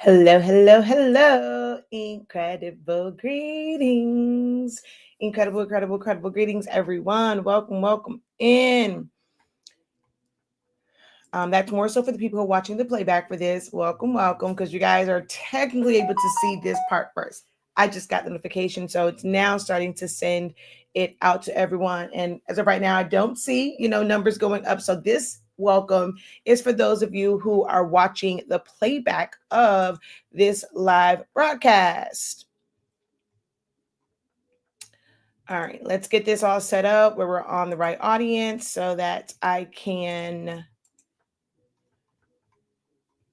Hello, hello, hello. Incredible greetings. Incredible greetings, everyone. Welcome in. That's more so for the people who are watching the playback for this. Welcome, because you guys are technically able to see this part first. I just got the notification, so it's now starting to send it out to everyone. And as of right now, I don't see, numbers going up. So this welcome is for those of you who are watching the playback of this live broadcast. All right, let's get this all set up where we're on the right audience so that I can.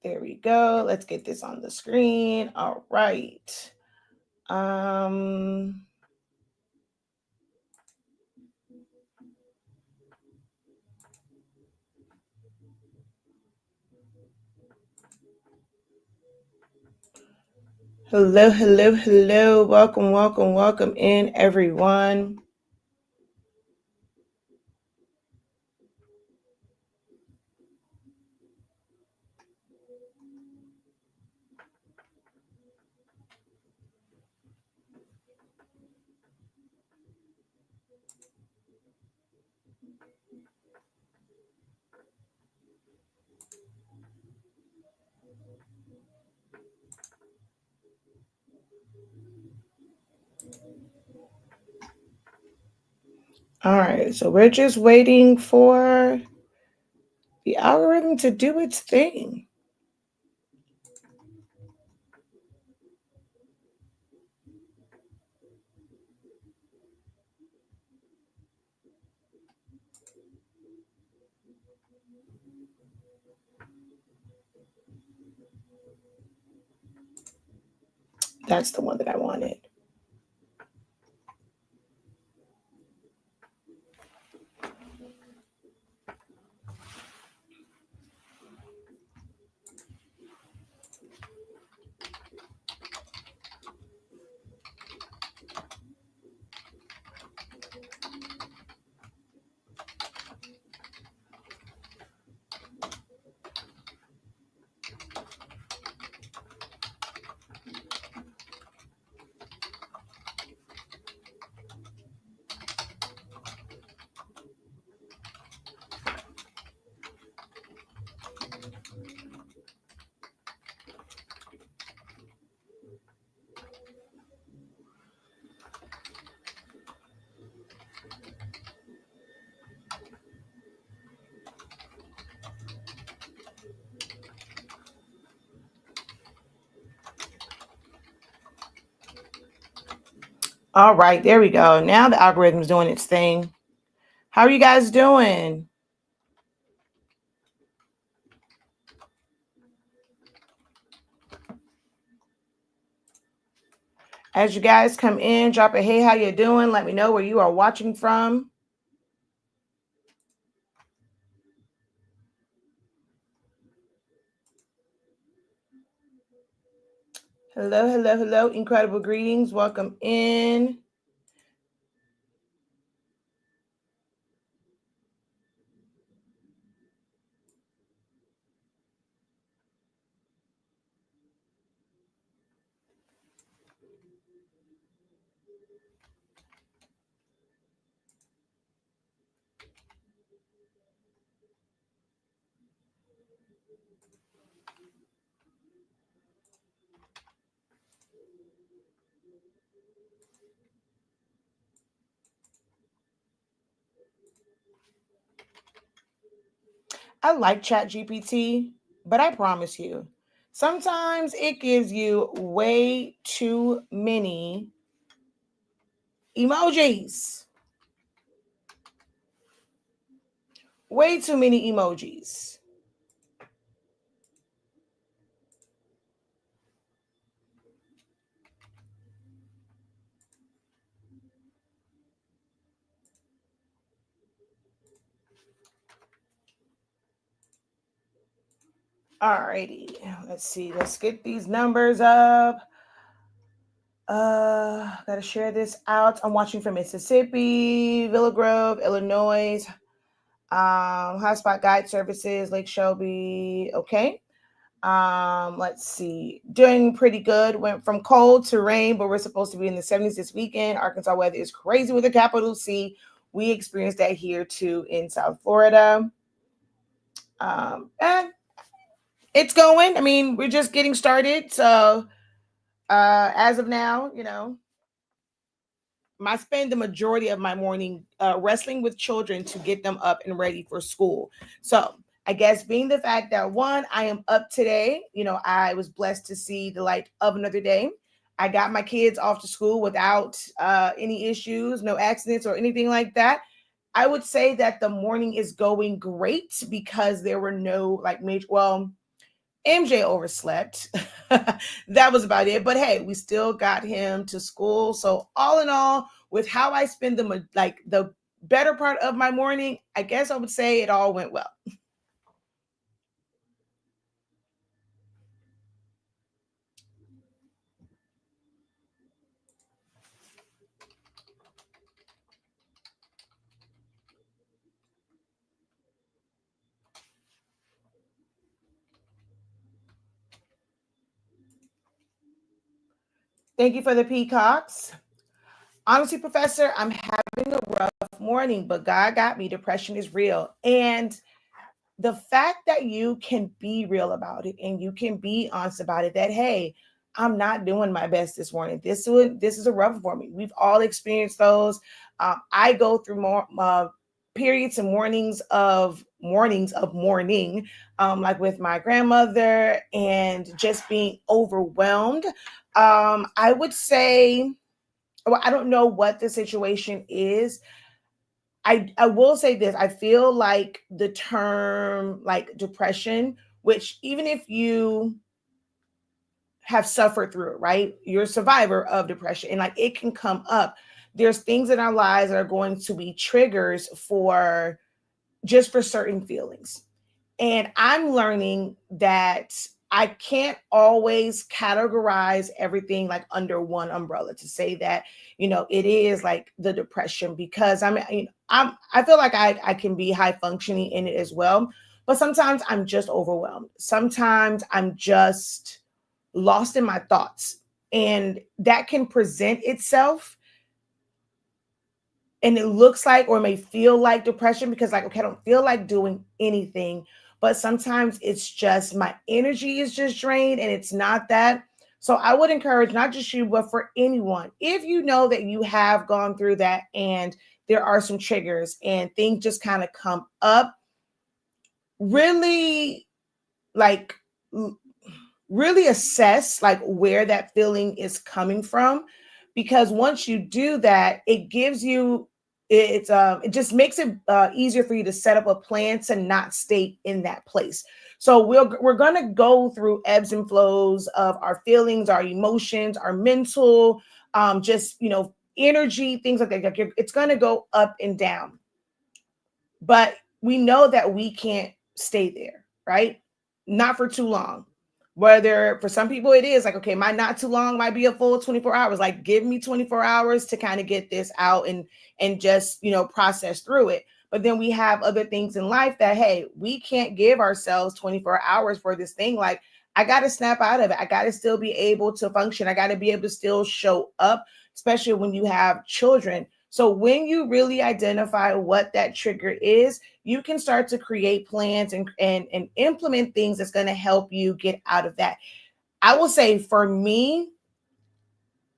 There we go. Let's get this on the screen. All right. Um, hello. Welcome in, everyone. All right, so we're just waiting for the algorithm to do its thing. That's the one that I wanted. All right, there we go. Now the algorithm's doing its thing. How are you guys doing? As you guys come in, drop a hey, how you doing? Let me know where you are watching from. Hello. Incredible greetings. Welcome in. I like ChatGPT, but I promise you, sometimes it gives you way too many emojis. Way too many emojis. Alrighty, let's see. Let's get these numbers up. Gotta share this out. I'm watching from Mississippi, Villa Grove, Illinois, Hotspot Guide Services, Lake Shelby. Okay. Let's see. Doing pretty good. Went from cold to rain, but we're supposed to be in the 70s this weekend. Arkansas weather is crazy with a capital C. We experienced that here too in South Florida. And it's going. I mean, we're just getting started. So as of now, I spend the majority of my morning wrestling with children to get them up and ready for school. So I guess being the fact that one, I am up today, I was blessed to see the light of another day. I got my kids off to school without any issues, no accidents or anything like that. I would say that the morning is going great because there were no like major, well, MJ overslept. That was about it. But hey, we still got him to school. So all in all, with how I spend the better part of my morning, I guess I would say it all went well. Thank you for the peacocks. Honestly, Professor, I'm having a rough morning, but God got me. Depression is real. And the fact that you can be real about it and you can be honest about it, that, hey, I'm not doing my best this morning. This is a rough for me. We've all experienced those. I go through more periods and mornings of mourning, like with my grandmother and just being overwhelmed. I would say, well, I don't know what the situation is. I will say this. I feel like the term like depression, which even if you have suffered through it, right? You're a survivor of depression and like it can come up. There's things in our lives that are going to be triggers for just for certain feelings. And I'm learning that I can't always categorize everything like under one umbrella to say that, it is like the depression because I feel like I can be high functioning in it as well. But sometimes I'm just overwhelmed. Sometimes I'm just lost in my thoughts. And that can present itself and it looks like or may feel like depression because like, okay, I don't feel like doing anything, but sometimes it's just my energy is just drained and it's not that. So I would encourage not just you but for anyone, if you know that you have gone through that and there are some triggers and things just kind of come up, really like really assess like where that feeling is coming from, because once you do that, it gives you it just makes it easier for you to set up a plan to not stay in that place. So we're going to go through ebbs and flows of our feelings, our emotions, our mental just energy, things like that. It's going to go up and down, but we know that we can't stay there, right? Not for too long. Whether for some people it is like, okay, my not too long might be a full 24 hours. Like, give me 24 hours to kind of get this out and just, process through it. But then we have other things in life that, hey, we can't give ourselves 24 hours for this thing. Like, I got to snap out of it. I got to still be able to function. I got to be able to still show up, especially when you have children. So when you really identify what that trigger is, you can start to create plans and implement things that's going to help you get out of that. I will say for me,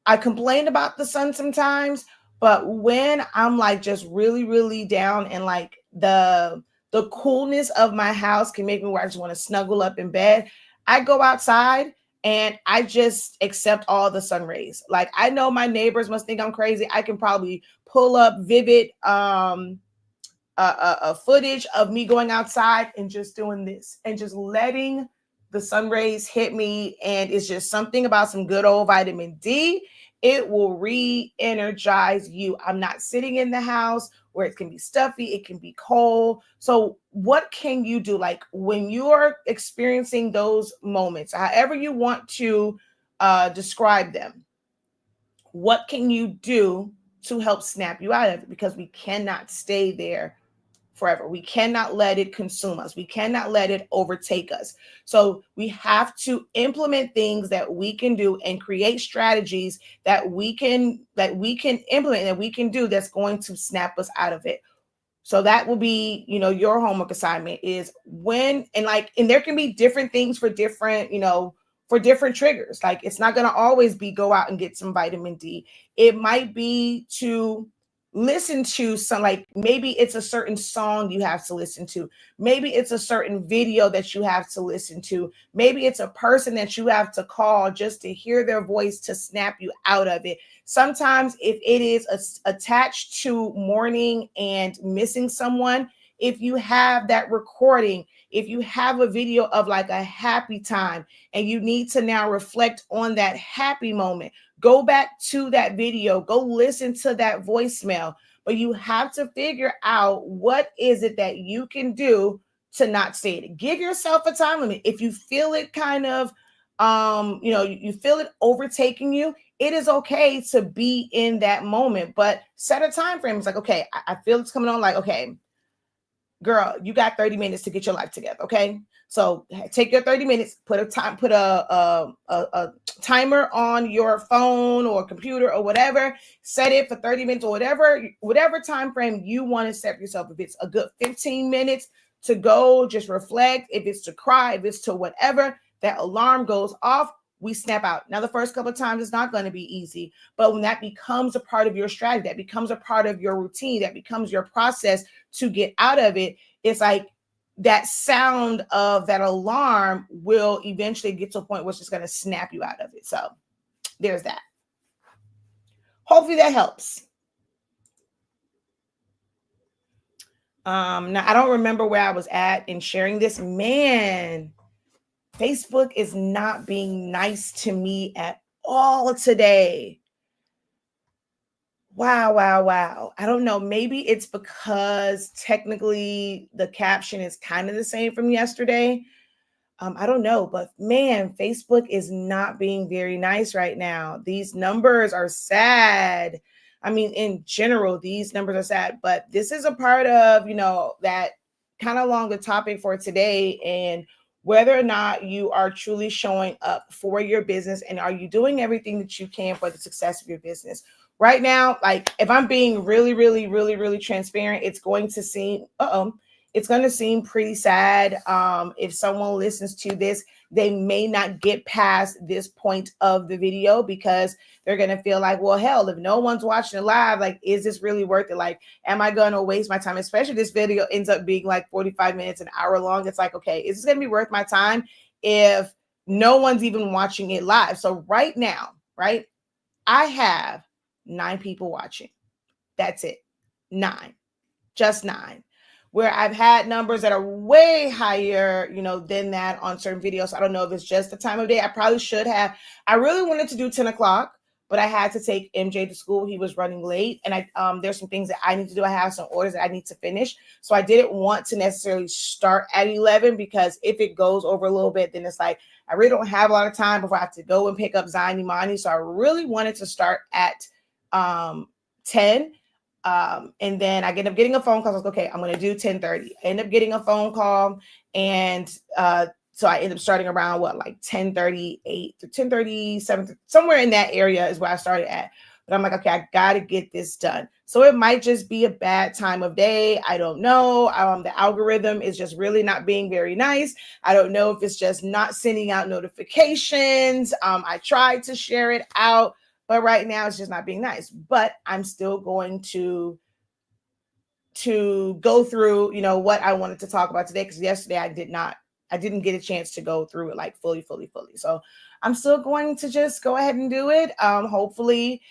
I complain about the sun sometimes, but when I'm like just really, really down and like the coolness of my house can make me where I just want to snuggle up in bed, I go outside and I just accept all the sun rays. Like, I know my neighbors must think I'm crazy. I can probably pull up vivid footage of me going outside and just doing this and just letting the sun rays hit me. And it's just something about some good old vitamin D. It will re-energize you. I'm not sitting in the house where it can be stuffy, it can be cold. So what can you do? Like, when you're experiencing those moments, however you want to describe them, what can you do to help snap you out of it? Because we cannot stay there forever. We cannot let it consume us. We cannot let it overtake us. So we have to implement things that we can do and create strategies that we can implement, that we can do, that's going to snap us out of it. So that will be, your homework assignment is when, and there can be different things for different, for different triggers. Like, it's not going to always be go out and get some vitamin D. It might be to listen to some, like, maybe it's a certain song you have to listen to. Maybe it's a certain video that you have to listen to. Maybe it's a person that you have to call just to hear their voice to snap you out of it. Sometimes if it is attached to mourning and missing someone, if you have that recording, if you have a video of like a happy time and you need to now reflect on that happy moment, go back to that video, go listen to that voicemail. But you have to figure out what is it that you can do to not say it. Give yourself a time limit. If you feel it kind of, you feel it overtaking you, it is okay to be in that moment, but set a time frame. It's like, okay, I feel it's coming on. Like, okay, girl, you got 30 minutes to get your life together. Okay. So take your 30 minutes, put a timer on your phone or computer or whatever, set it for 30 minutes or whatever time frame you want to set for yourself. If it's a good 15 minutes to go, just reflect. If it's to cry, if it's to whatever, that alarm goes off, we snap out. Now, the first couple of times it's not going to be easy, but when that becomes a part of your strategy, that becomes a part of your routine, that becomes your process to get out of it, it's like that sound of that alarm will eventually get to a point where it's just going to snap you out of it. So there's that. Hopefully that helps. Now, I don't remember where I was at in sharing this. Man, Facebook is not being nice to me at all today. Wow. I don't know. Maybe it's because technically the caption is kind of the same from yesterday. I don't know, but man, Facebook is not being very nice right now. These numbers are sad. I mean, in general, these numbers are sad, but this is a part of, that kind of longer topic for today, and whether or not you are truly showing up for your business and are you doing everything that you can for the success of your business. Right now, like, if I'm being really, really, really, really transparent, it's going to seem, it's going to seem pretty sad. If someone listens to this, they may not get past this point of the video because they're going to feel like, well, hell, if no one's watching it live, like, is this really worth it? Like, am I going to waste my time? Especially if this video ends up being like 45 minutes, an hour long. It's like, okay, is this going to be worth my time if no one's even watching it live? So right now, right, I have 9 people watching. That's it. 9, just 9. Where I've had numbers that are way higher, than that on certain videos. I don't know if it's just the time of day. I probably should have. I really wanted to do 10 o'clock, but I had to take MJ to school. He was running late, and there's some things that I need to do. I have some orders that I need to finish. So I didn't want to necessarily start at 11 because if it goes over a little bit, then it's like, I really don't have a lot of time before I have to go and pick up Zion Imani. So I really wanted to start at 10. And then I end up getting a phone call. I was like, okay, I'm going to do 10:30. I end up getting a phone call. And so I end up starting around 10:38 to 10:37, somewhere in that area is where I started at. But I'm like, okay, I got to get this done. So it might just be a bad time of day. I don't know. The algorithm is just really not being very nice. I don't know if it's just not sending out notifications. I tried to share it out, but right now it's just not being nice. But I'm still going to go through, what I wanted to talk about today, because yesterday I didn't get a chance to go through it like fully. So I'm still going to just go ahead and do it. Hopefully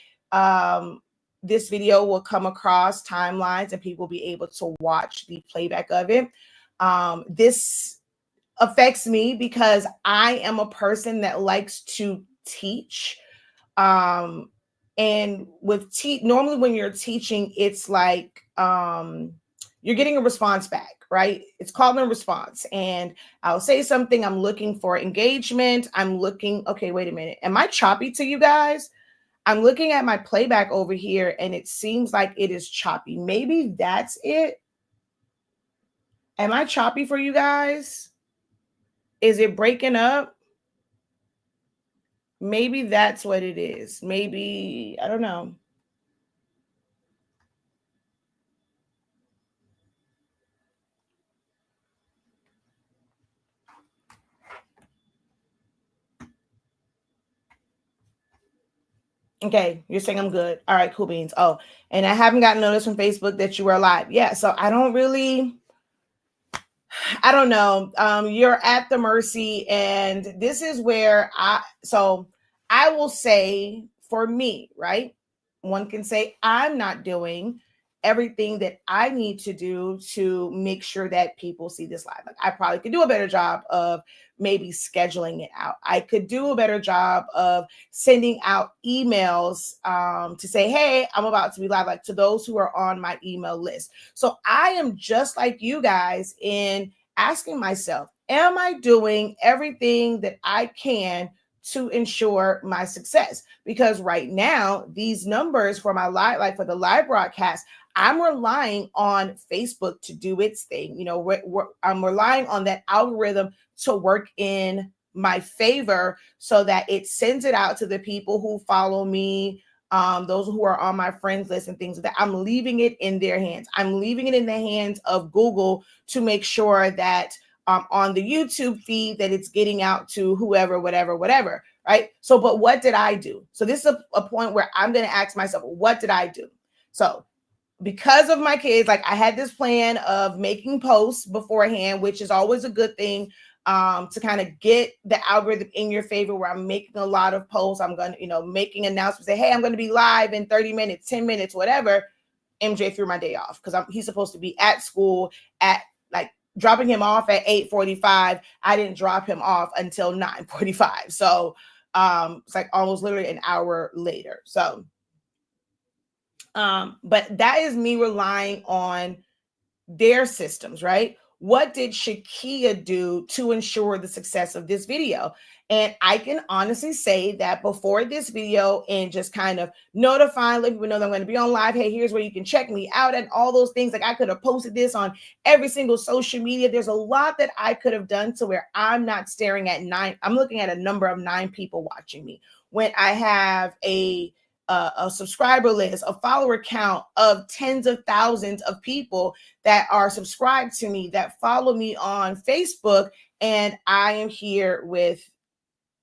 this video will come across timelines and people will be able to watch the playback of it. This affects me because I am a person that likes to teach. And with normally when you're teaching, it's like you're getting a response back, right? It's called a response. And I'll say something, I'm looking for engagement. Okay, wait a minute. Am I choppy to you guys? I'm looking at my playback over here and it seems like it is choppy. Maybe that's it. Am I choppy for you guys? Is it breaking up? Maybe that's what it is. Maybe, I don't know. Okay, you're saying I'm good. All right, cool beans. Oh, and I haven't gotten notice from Facebook that you were live. Yeah, so I don't really, I don't know. You're at the mercy, and this is where I will say for me, right? One can say I'm not doing everything that I need to do to make sure that people see this live. Like I probably could do a better job of maybe scheduling it out. I could do a better job of sending out emails to say, hey, I'm about to be live, like to those who are on my email list. So I am just like you guys in asking myself, am I doing everything that I can to ensure my success? Because right now, these numbers for my live, like for the live broadcast, I'm relying on Facebook to do its thing. You know, I'm relying on that algorithm to work in my favor so that it sends it out to the people who follow me, those who are on my friends list and things like that. I'm leaving it in their hands. I'm leaving it in the hands of Google to make sure that on the YouTube feed that it's getting out to whoever, whatever, right? So, but what did I do? So this is a point where I'm going to ask myself, what did I do? So because of my kids, like I had this plan of making posts beforehand, which is always a good thing, to kind of get the algorithm in your favor, where I'm making a lot of posts. I'm going to, making announcements, say, hey, I'm going to be live in 30 minutes, 10 minutes, whatever. MJ threw my day off because he's supposed to be at school at like dropping him off at 8:45. I didn't drop him off until 9:45. So it's like almost literally an hour later. So but that is me relying on their systems, right? What did Shakia do to ensure the success of this video? And I can honestly say that before this video and just kind of notifying, letting people know that I'm going to be on live. Hey, here's where you can check me out and all those things. Like I could have posted this on every single social media. There's a lot that I could have done to where I'm not staring at 9. I'm looking at a number of 9 people watching me when I have a subscriber list, a follower count of tens of thousands of people that are subscribed to me, that follow me on Facebook, and I am here with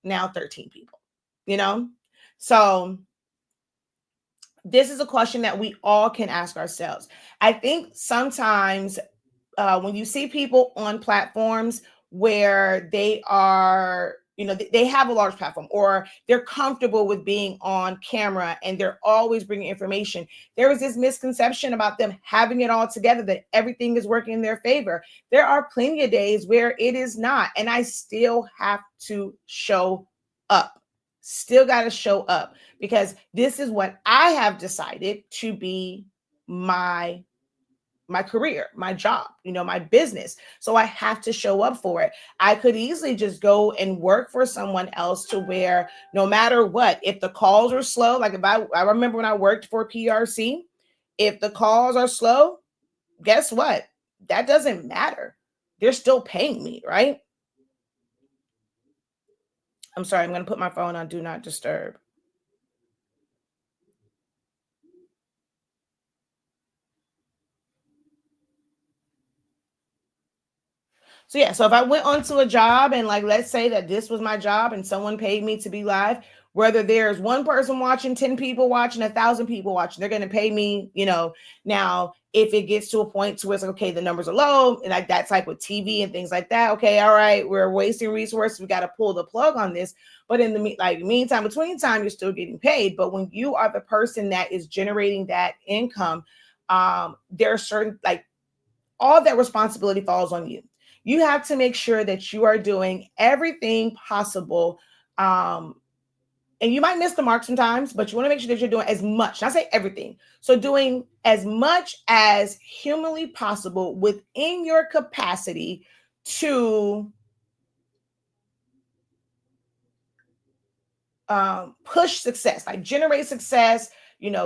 now 13 people, you know? So this is a question that we all can ask ourselves. I think sometimes when you see people on platforms where they are, they have a large platform or they're comfortable with being on camera and they're always bringing information, there is this misconception about them having it all together, that everything is working in their favor. There are plenty of days where it is not, and I still have to show up. Still got to show up because this is what I have decided to be my career, my job, my business. So I have to show up for it. I could easily just go and work for someone else to where no matter what, if the calls are slow, like if I remember when I worked for PRC, if the calls are slow, guess what? That doesn't matter. They're still paying me, right? I'm sorry, I'm going to put my phone on do not disturb. So yeah, so if I went onto a job and like let's say that this was my job and someone paid me to be live, whether there's one person watching, 10 people watching, 1,000 people watching, they're going to pay me, Now, if it gets to a point to where it's like, okay, the numbers are low, and like that type with TV and things like that, okay, all right, we're wasting resources, we got to pull the plug on this. But in the meantime, between time, you're still getting paid. But when you are the person that is generating that income, there are certain like all that responsibility falls on you. You have to make sure that you are doing everything possible. And you might miss the mark sometimes, but you want to make sure that you're doing as much, not say everything. So doing as much as humanly possible within your capacity to push success, like generate success,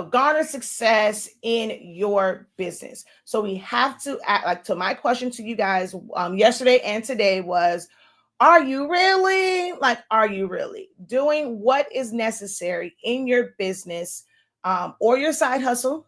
garner success in your business. So we have to act like, to my question to you guys yesterday and today was, are you really doing what is necessary in your business or your side hustle,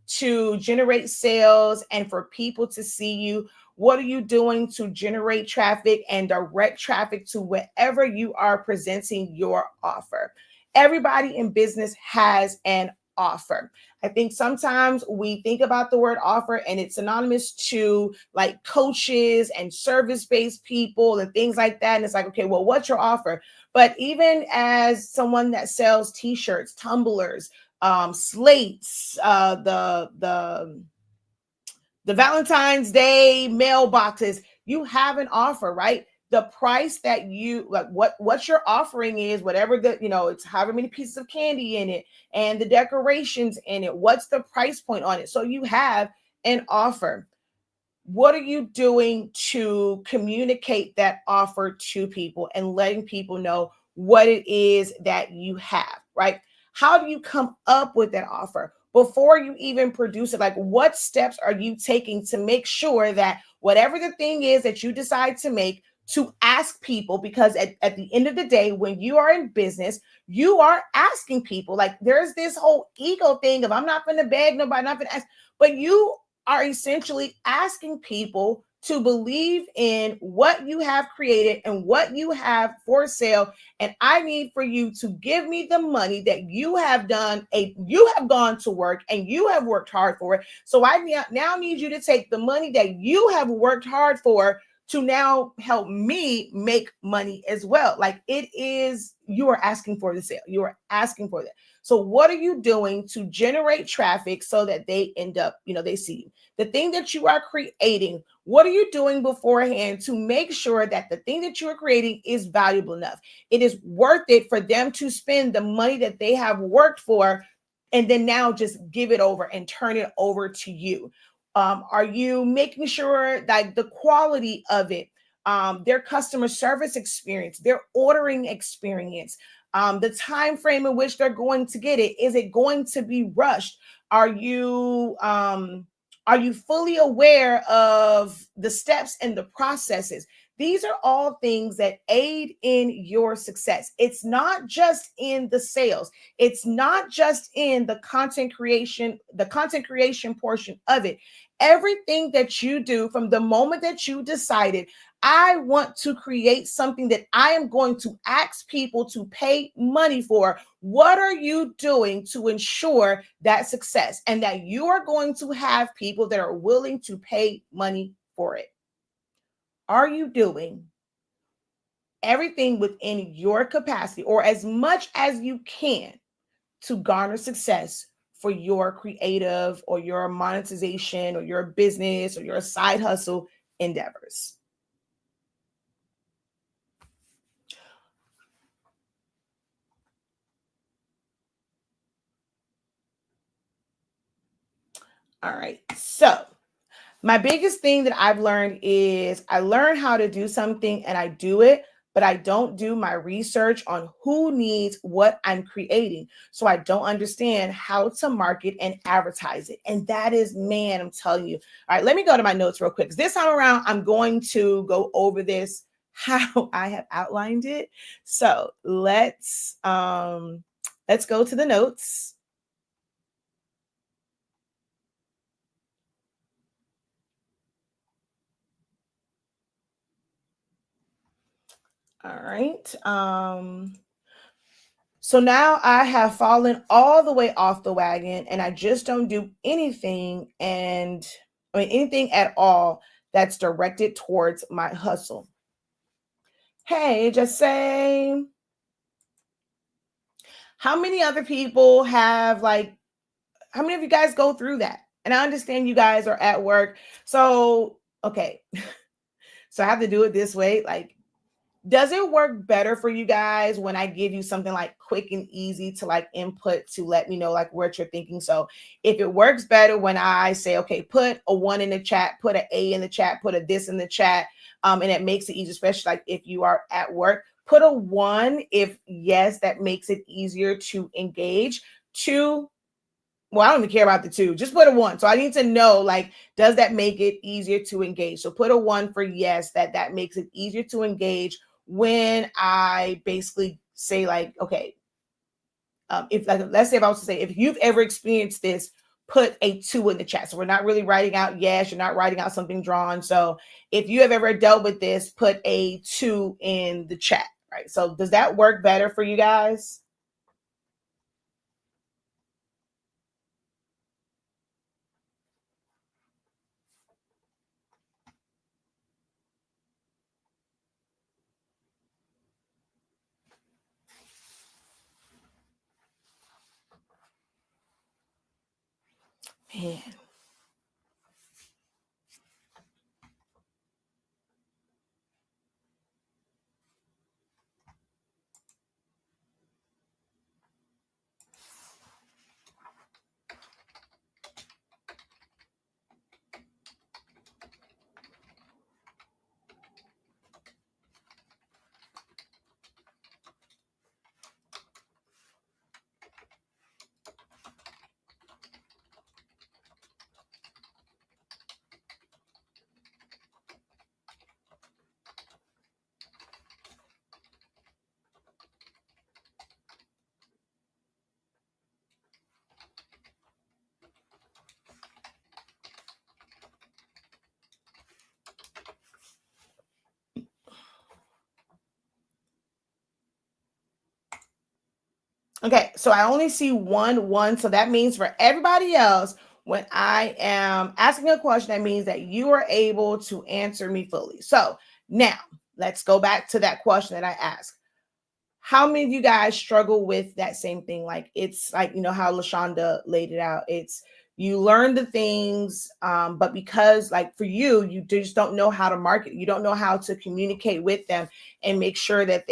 to generate sales and for people to see you? What are you doing to generate traffic and direct traffic to wherever you are presenting your offer? Everybody in business has an offer. I think sometimes we think about the word offer and it's synonymous to like coaches and service-based people and things like that. And it's like, okay, well, what's your offer? But even as someone that sells t-shirts, tumblers, slates, the Valentine's Day mailboxes, you have an offer, right? The price that you like, what your offering is, whatever it's however many pieces of candy in it and the decorations in it, what's the price point on it? So you have an offer. What are you doing to communicate that offer to people and letting people know what it is that you have, right? How do you come up with that offer? Before you even produce it, like what steps are you taking to make sure that whatever the thing is that you decide to make, to ask people? Because at the end of the day, when you are in business, you are asking people. Like there's this whole ego thing of I'm not going to beg nobody, I'm not going to ask, but you are essentially asking people to believe in what you have created and what you have for sale. And I need for you to give me the money that you have you have gone to work and you have worked hard for it. So I now need you to take the money that you have worked hard for to now help me make money as well. Like you are asking for the sale. You are asking for that. So what are you doing to generate traffic so that they end up, they see you? The thing that you are creating, what are you doing beforehand to make sure that the thing that you are creating is valuable enough? It is worth it for them to spend the money that they have worked for and then now just give it over and turn it over to you. Are you making sure that the quality of it, their customer service experience, their ordering experience, the time frame in which they're going to get it, is it going to be rushed? Are you fully aware of the steps and the processes? These are all things that aid in your success. It's not just in the sales. It's not just in the content creation portion of it. Everything that you do from the moment that you decided, I want to create something that I am going to ask people to pay money for. What are you doing to ensure that success and that you are going to have people that are willing to pay money for it? Are you doing everything within your capacity or as much as you can to garner success for your creative or your monetization or your business or your side hustle endeavors? All right. So my biggest thing that I've learned is I learn how to do something and I do it, but I don't do my research on who needs what I'm creating. So I don't understand how to market and advertise it. And that is, man, I'm telling you. All right, let me go to my notes real quick. This time around, I'm going to go over this how I have outlined it. So let's go to the notes. All right. So now I have fallen all the way off the wagon and I just don't do anything anything at all that's directed towards my hustle. Hey, just say, how many other people have how many of you guys go through that? And I understand you guys are at work. So, okay. So I have to do it this way. Like, does it work better for you guys when I give you something like quick and easy to like input to let me know like what you're thinking? So if it works better when I say, okay, put a 1 in the chat, put an A in the chat, put a this in the chat, and it makes it easy, especially like if you are at work, put a 1 if yes, that makes it easier to engage. 2, Well, I don't even care about the 2. Just put a 1. So I need to know, like, does that make it easier to engage? So put a 1 for yes, that makes it easier to engage when I basically say, like, okay, if, like, let's say if I was to say, if you've ever experienced this, put a 2 in the chat. So we're not really writing out yes, you're not writing out something drawn. So if you have ever dealt with this, put a 2 in the chat, right? So does that work better for you guys? Man. Okay, so I only see 1. So that means for everybody else, when I am asking a question, that means that you are able to answer me fully. So now let's go back to that question that I asked. How many of you guys struggle with that same thing? Like, it's like, how LaShonda laid it out. It's, you learn the things, but because, like, for you, you just don't know how to market. You don't know how to communicate with them and make sure that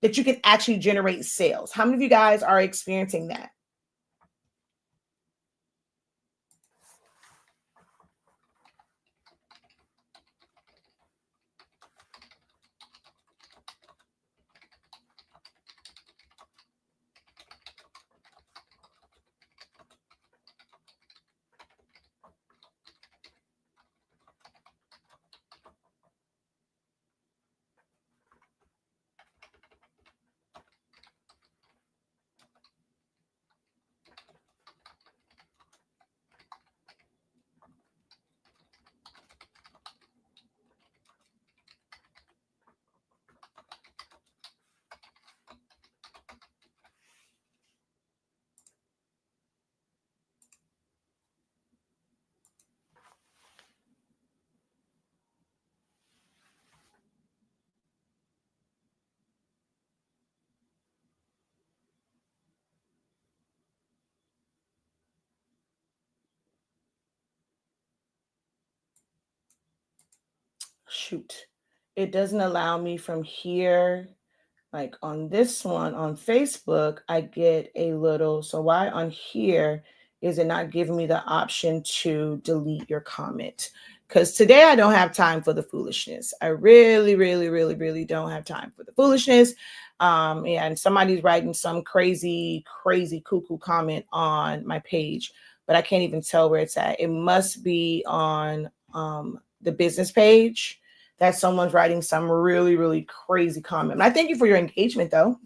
that you can actually generate sales. How many of you guys are experiencing that? Shoot, it doesn't allow me from here. Like on this one on Facebook, I get a little. So why on here is it not giving me the option to delete your comment? Because today I don't have time for the foolishness. I really, really, really, really don't have time for the foolishness. And somebody's writing some crazy, crazy cuckoo comment on my page, but I can't even tell where it's at. It must be on the business page that someone's writing some really, really crazy comment. And I thank you for your engagement, though.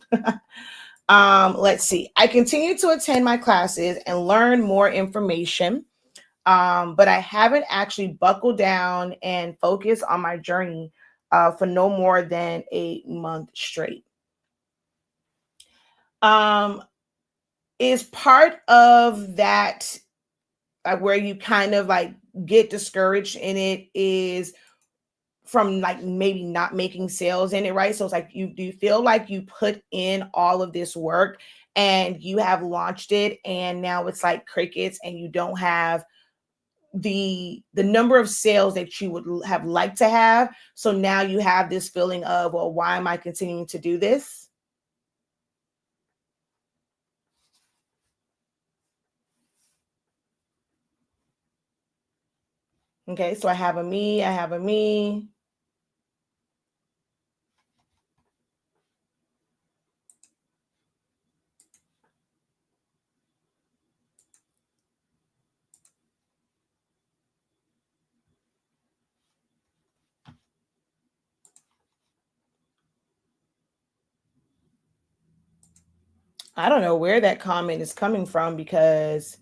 Let's see. I continue to attend my classes and learn more information, but I haven't actually buckled down and focused on my journey for no more than a month straight. Is part of that, like, where you kind of like get discouraged in it, is from like maybe not making sales in it, right? So it's like, you do you feel like you put in all of this work and you have launched it and now it's like crickets, and you don't have the number of sales that you would have liked to have. So now you have this feeling of, well, why am I continuing to do this? Okay, so I have a me. I don't know where that comment is coming from because,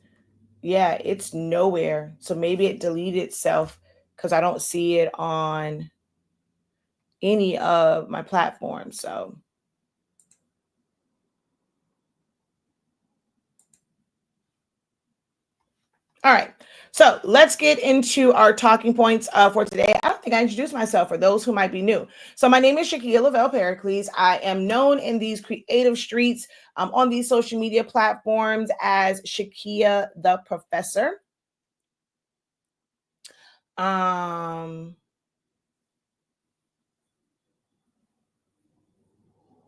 yeah, it's nowhere. So maybe it deleted itself because I don't see it on any of my platforms. So, all right. So let's get into our talking points for today. I don't think I introduced myself for those who might be new. So my name is Shakia Lavelle Pericles. I am known in these creative streets on these social media platforms as Shakia the Professor.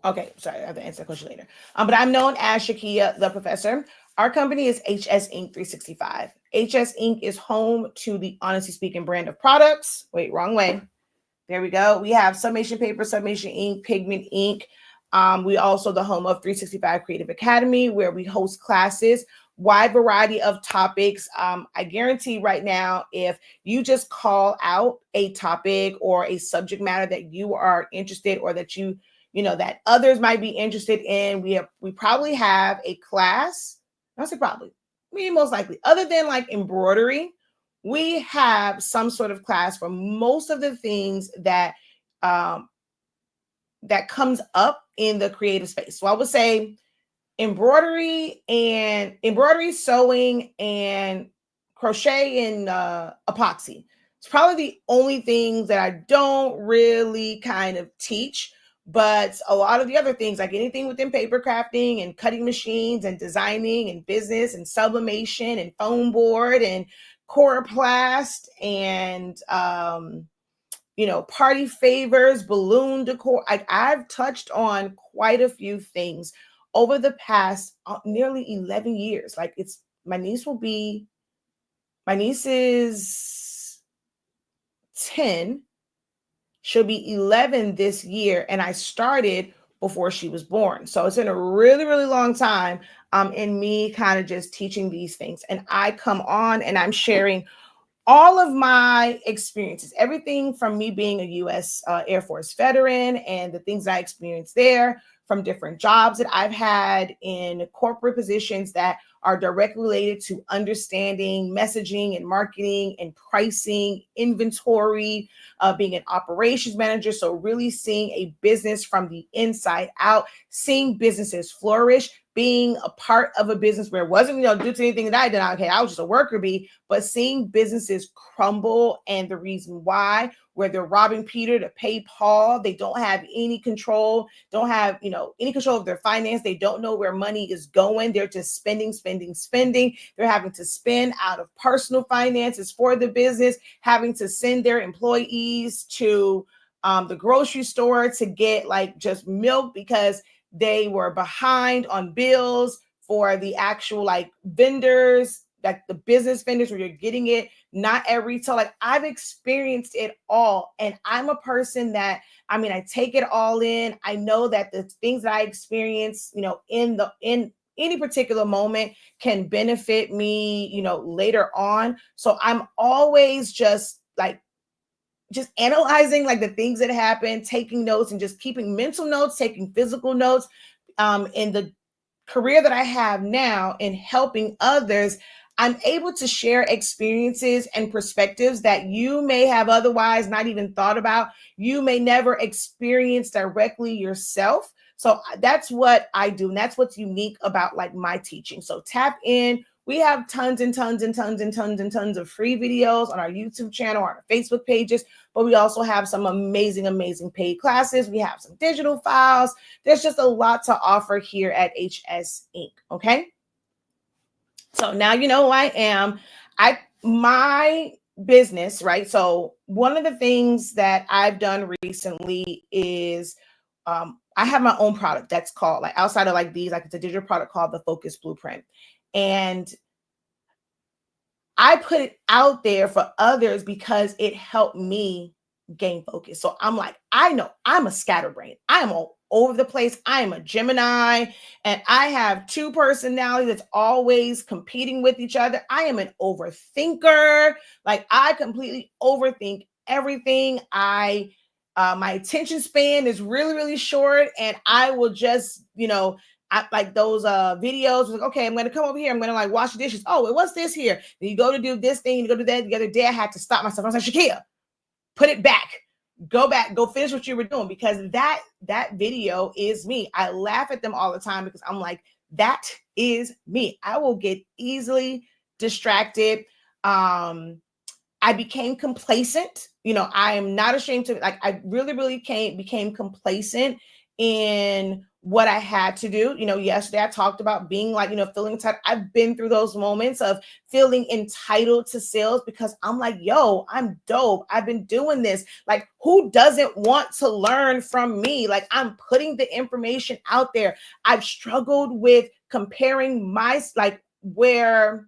Okay, sorry, I have to answer that question later. But I'm known as Shakia the Professor. Our company is HS Inc. 365. HS Inc. is home to the Honestly Speaking brand of products. Wait, wrong way. There we go. We have Summation Paper, Summation Ink, Pigment Ink. We also the home of 365 Creative Academy, where we host classes, wide variety of topics. I guarantee right now, if you just call out a topic or a subject matter that you are interested or that you know that others might be interested in, we probably have a class. I say probably, maybe most likely, other than like embroidery, we have some sort of class for most of the things that um, that comes up in the creative space. So I would say embroidery, sewing, and crochet and epoxy. It's probably the only things that I don't really kind of teach. But a lot of the other things, like anything within paper crafting and cutting machines and designing and business and sublimation and foam board and coroplast and party favors, balloon decor. I've touched on quite a few things over the past nearly 11 years. Like my niece is 10. She'll be 11 this year. And I started before she was born. So it's been a really, really long time in me kind of just teaching these things. And I come on and I'm sharing all of my experiences, everything from me being a U.S. Air Force veteran and the things I experienced there, from different jobs that I've had in corporate positions that are directly related to understanding messaging and marketing and pricing, inventory, being an operations manager. So really seeing a business from the inside out, seeing businesses flourish, being a part of a business where it wasn't, due to anything that I did. Okay, I was just a worker bee, but seeing businesses crumble and the reason why, where they're robbing Peter to pay Paul, they don't have any control, don't have, any control of their finance. They don't know where money is going. They're just spending. They're having to spend out of personal finances for the business, having to send their employees to the grocery store to get like just milk because they were behind on bills for the actual like vendors, like the business vendors where you're getting it, not at retail. Like I've experienced it all. And I'm a person that, I take it all in. I know that the things that I experience, in any particular moment can benefit me, later on. So I'm always just analyzing like the things that happen, taking notes and just keeping mental notes, taking physical notes. In the career that I have now in helping others, I'm able to share experiences and perspectives that you may have otherwise not even thought about. You may never experience directly yourself. So that's what I do. And that's what's unique about like my teaching. So tap in. We have tons and tons and tons and tons and tons of free videos on our YouTube channel, on our Facebook pages, but we also have some amazing, amazing paid classes. We have some digital files. There's just a lot to offer here at HS Inc. Okay. So now you know who I am. My business, right? So one of the things that I've done recently is I have my own product that's called, like, outside of like these, like it's a digital product called the Focus Blueprint. And I put it out there for others because it helped me gain focus. So I'm like, I know I'm a scatterbrain. I am all over the place. I am a Gemini and I have two personalities that's always competing with each other. I am an overthinker. Like I completely overthink everything. My attention span is really, really short and I will just, like those videos. Like, okay, I'm gonna come over here. I'm gonna like wash the dishes. Oh, what's this here? Then you go to do this thing. You go to that. The other day, I had to stop myself. I was like, Shakia, put it back. Go back. Go finish what you were doing, because that video is me. I laugh at them all the time because I'm like, that is me. I will get easily distracted. I became complacent. I am not ashamed to, like, I really became complacent in what I had to do. Yesterday I talked about being like, feeling entitled. I've been through those moments of feeling entitled to sales because I'm like, yo, I'm dope. I've been doing this. Like, who doesn't want to learn from me? Like, I'm putting the information out there. I've struggled with comparing like where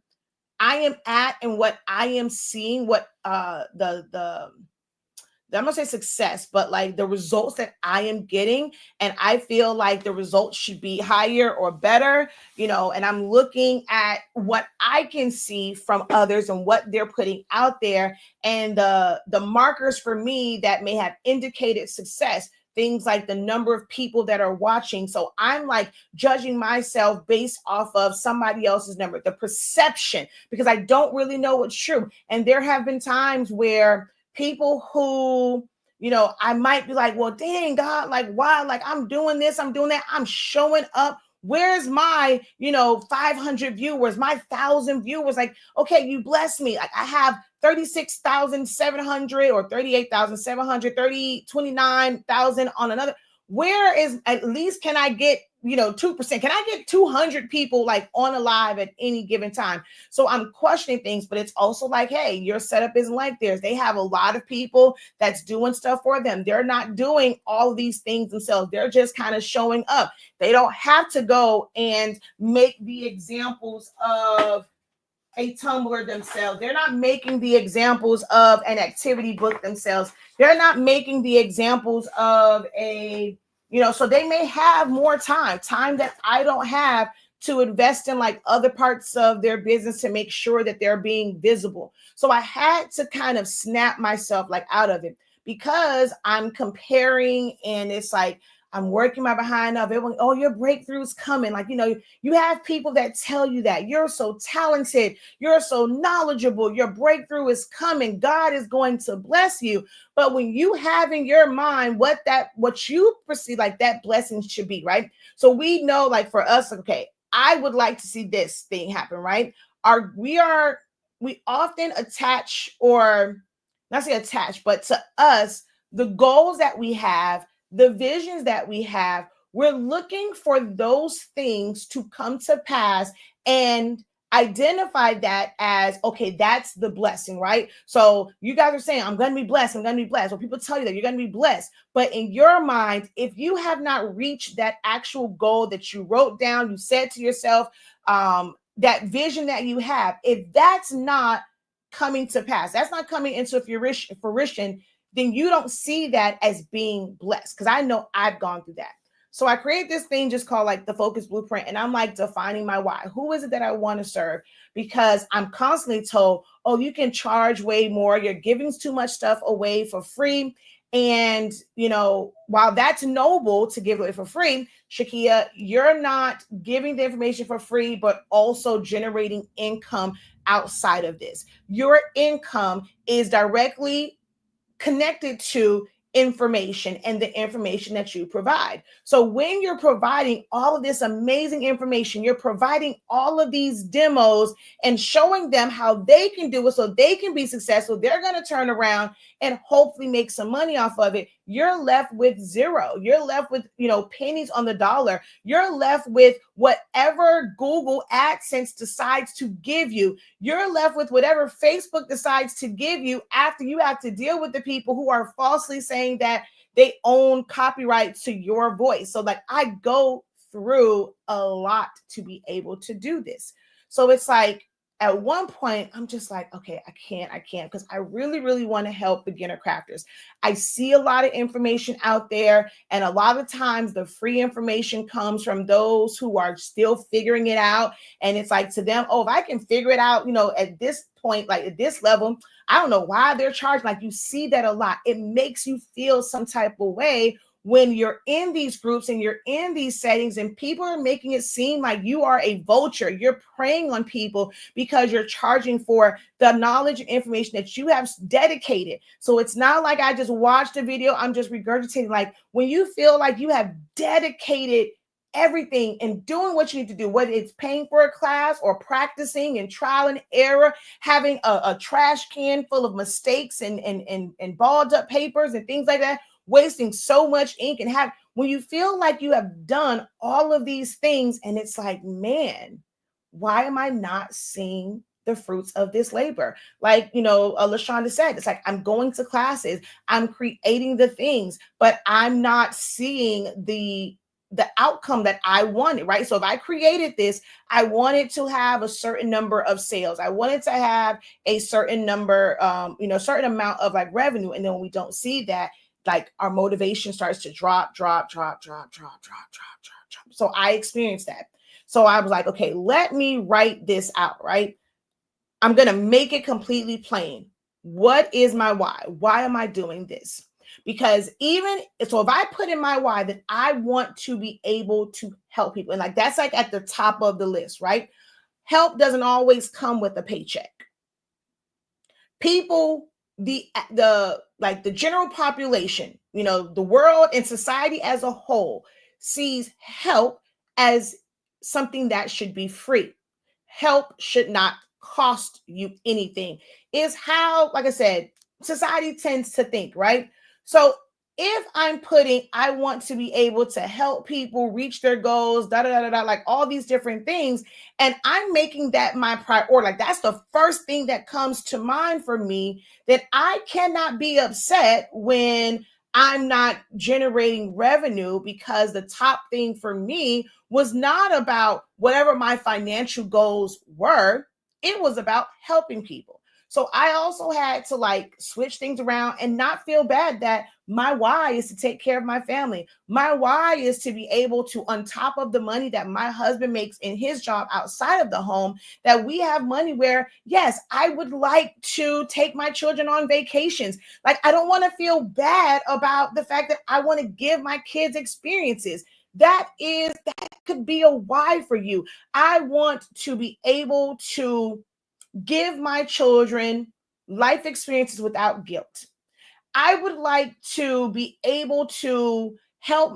I am at and what I am seeing, what I'm gonna say success, but like the results that I am getting, and I feel like the results should be higher or better, and I'm looking at what I can see from others and what they're putting out there, and the markers for me that may have indicated success. Things like the number of people that are watching. So I'm like judging myself based off of somebody else's number, the perception, because I don't really know what's true. And there have been times where people who, I might be like, well, dang, God, like, why? Like, I'm doing this, I'm doing that, I'm showing up. Where's my, 500 viewers, my 1,000 viewers? Like, okay, you bless me. Like, I have 36,700 or 38,700, 29,000 on another. Where is, at least can I get, 2%? Can I get 200 people like on a live at any given time? So I'm questioning things, but it's also like, hey, your setup isn't like theirs. They have a lot of people that's doing stuff for them. They're not doing all these things themselves. They're just kind of showing up. They don't have to go and make the examples of a Tumblr themselves. They're not making the examples of an activity book themselves. They're not making the examples of a, so they may have more time that I don't have to invest in like other parts of their business to make sure that they're being visible. So I had to kind of snap myself like out of it, because I'm comparing, and it's like, I'm working my behind up. Everyone, oh, your breakthrough's coming. Like, you have people that tell you that you're so talented, you're so knowledgeable, your breakthrough is coming, God is going to bless you. But when you have in your mind what you perceive like that blessing should be, right? So we know, like, for us, okay, I would like to see this thing happen, right? We often attach, or not say attach, but to us, the goals that we have, the visions that we have, we're looking for those things to come to pass and identify that as, okay, that's the blessing, right? So you guys are saying, I'm going to be blessed. I'm going to be blessed. Well, people tell you that you're going to be blessed. But in your mind, if you have not reached that actual goal that you wrote down, you said to yourself, that vision that you have, if that's not coming to pass, that's not coming into fruition, then you don't see that as being blessed. Because I know I've gone through that. So I create this thing just called like the Focus Blueprint, and I'm like defining my why. Who is it that I want to serve? Because I'm constantly told, oh, you can charge way more. You're giving too much stuff away for free. And, while that's noble to give away for free, Shakia, you're not giving the information for free, but also generating income outside of this. Your income is directly connected to information and the information that you provide. So when you're providing all of this amazing information, you're providing all of these demos and showing them how they can do it so they can be successful, they're going to turn around and hopefully make some money off of it. You're left with zero. You're left with, pennies on the dollar. You're left with whatever Google AdSense decides to give you. You're left with whatever Facebook decides to give you after you have to deal with the people who are falsely saying that they own copyright to your voice. So like, I go through a lot to be able to do this. So it's like, at one point, I'm just like, okay, I can't, because I really, really want to help beginner crafters. I see a lot of information out there, and a lot of times the free information comes from those who are still figuring it out. And it's like to them, oh, if I can figure it out, at this point, like at this level, I don't know why they're charged. Like, you see that a lot. It makes you feel some type of way when you're in these groups and you're in these settings and people are making it seem like you are a vulture. You're preying on people because you're charging for the knowledge and information that you have dedicated. So it's not like I just watched a video, I'm just regurgitating. Like when you feel like you have dedicated everything and doing what you need to do, whether it's paying for a class or practicing and trial and error, having a trash can full of mistakes and balled up papers and things like that, wasting so much ink, and have, when you feel like you have done all of these things and it's like, man, why am I not seeing the fruits of this labor? Like, LaShonda said, it's like, I'm going to classes, I'm creating the things, but I'm not seeing the outcome that I wanted, right? So if I created this, I wanted to have a certain number of sales. I wanted to have a certain number, certain amount of like revenue. And then when we don't see that, like our motivation starts to drop. So I experienced that. So I was like, okay, let me write this out, right? I'm going to make it completely plain. What is my why? Why am I doing this? Because if I put in my why that I want to be able to help people, and like that's like at the top of the list, right? Help doesn't always come with a paycheck. People, the general population, the world and society as a whole sees help as something that should be free. Help should not cost you anything, is how, like I said, society tends to think, right? So if I'm putting, I want to be able to help people reach their goals, like all these different things, and I'm making that my priority, like that's the first thing that comes to mind for me, that I cannot be upset when I'm not generating revenue, because the top thing for me was not about whatever my financial goals were. It was about helping people. So I also had to like switch things around and not feel bad that my why is to take care of my family. My why is to be able to, on top of the money that my husband makes in his job outside of the home, that we have money where, yes, I would like to take my children on vacations. Like, I don't want to feel bad about the fact that I want to give my kids experiences. That could be a why for you. I want to be able to give my children life experiences without guilt. I would like to be able to help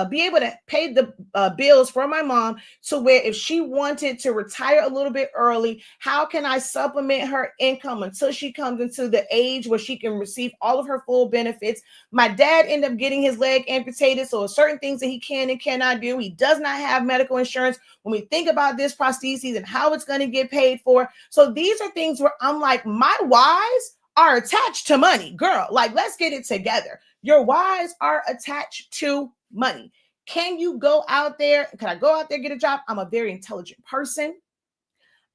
be able to pay the bills for my mom, so where if she wanted to retire a little bit early, how can I supplement her income until she comes into the age where she can receive all of her full benefits? My dad ended up getting his leg amputated, so certain things that he can and cannot do. He does not have medical insurance. When we think about this prosthesis and how it's going to get paid for, so these are things where I'm like, my whys are attached to money, girl. Like, let's get it together. Your whys are attached to money. Can you go out there? Can I go out there, get a job? I'm a very intelligent person.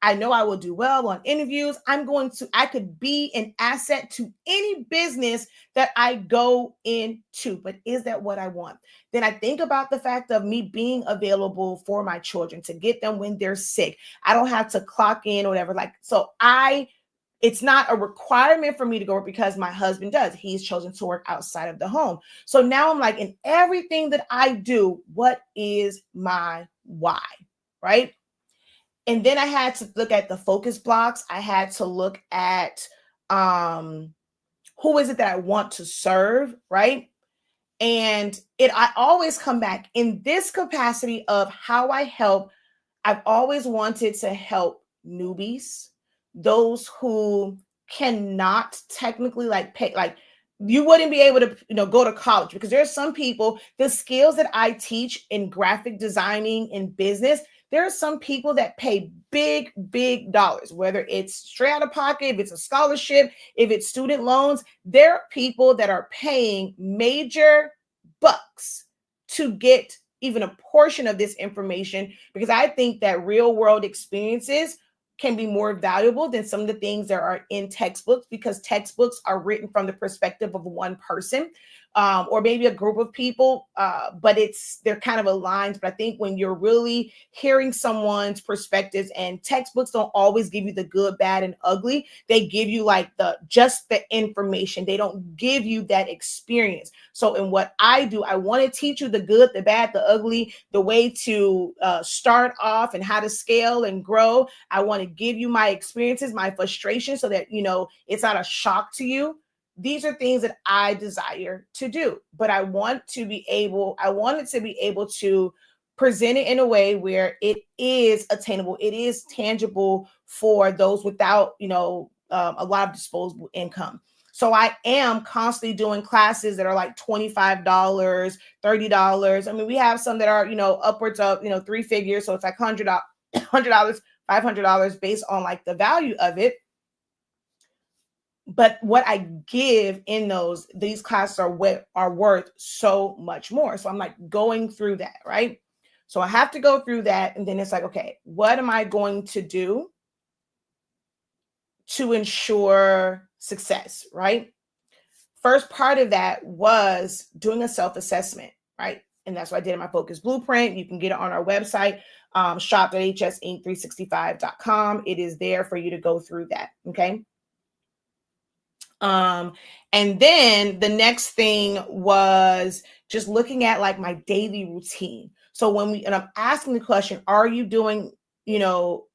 I know I will do well on interviews. I could be an asset to any business that I go into. But is that what I want? Then I think about the fact of me being available for my children, to get them when they're sick. I don't have to clock in or whatever. It's not a requirement for me to go work because my husband does. He's chosen to work outside of the home. So now I'm like, in everything that I do, what is my why, right? And then I had to look at the focus blocks. I had to look at who is it that I want to serve, right? And I always come back in this capacity of how I help. I've always wanted to help newbies, those who cannot technically pay, you wouldn't be able to go to college, because there's some people, the skills that I teach in graphic designing and business, there are some people that pay big dollars, whether it's straight out of pocket, if it's a scholarship, if it's student loans. There are people that are paying major bucks to get even a portion of this information, because I think that real world experiences can be more valuable than some of the things that are in textbooks, because textbooks are written from the perspective of one person. or maybe a group of people, but they're kind of aligned. But I think when you're really hearing someone's perspectives, and textbooks don't always give you the good, bad, and ugly, they give you like just the information. They don't give you that experience. So in what I do, I want to teach you the good, the bad, the ugly, the way to start off and how to scale and grow. I want to give you my experiences, my frustrations, so that it's not a shock to you. These are things that I desire to do, but I want it to be able to present it in a way where it is attainable, it is tangible for those without, a lot of disposable income. So I am constantly doing classes that are like $25, $30. I mean, we have some that are, upwards of, three figures. So it's like $100, $500 based on like the value of it. But what I give in these classes are worth so much more. So I'm like going through that, right? So I have to go through that. And then it's like, okay, what am I going to do to ensure success, right? First part of that was doing a self-assessment, right? And that's what I did in my Focus Blueprint. You can get it on our website, shop.hsinc365.com. It is there for you to go through that, okay? And then the next thing was just looking at like my daily routine. So and I'm asking the question, are you doing,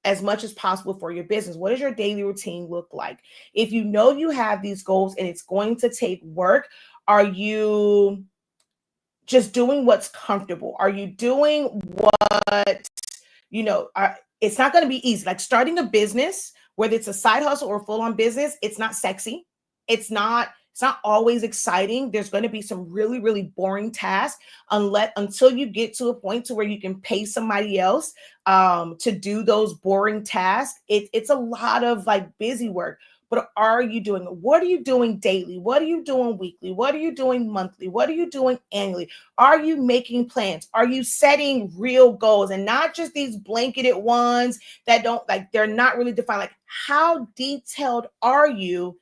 as much as possible for your business? What does your daily routine look like? If you know you have these goals and it's going to take work, are you just doing what's comfortable? Are you doing what, it's not going to be easy. Like starting a business, whether it's a side hustle or a full-on business, it's not sexy. It's not always exciting. There's going to be some really, really boring tasks until you get to a point to where you can pay somebody else to do those boring tasks. It's a lot of like busy work. But are you doing it? What are you doing daily? What are you doing weekly? What are you doing monthly? What are you doing annually? Are you making plans? Are you setting real goals and not just these blanketed ones that they're not really defined? Like, how detailed are you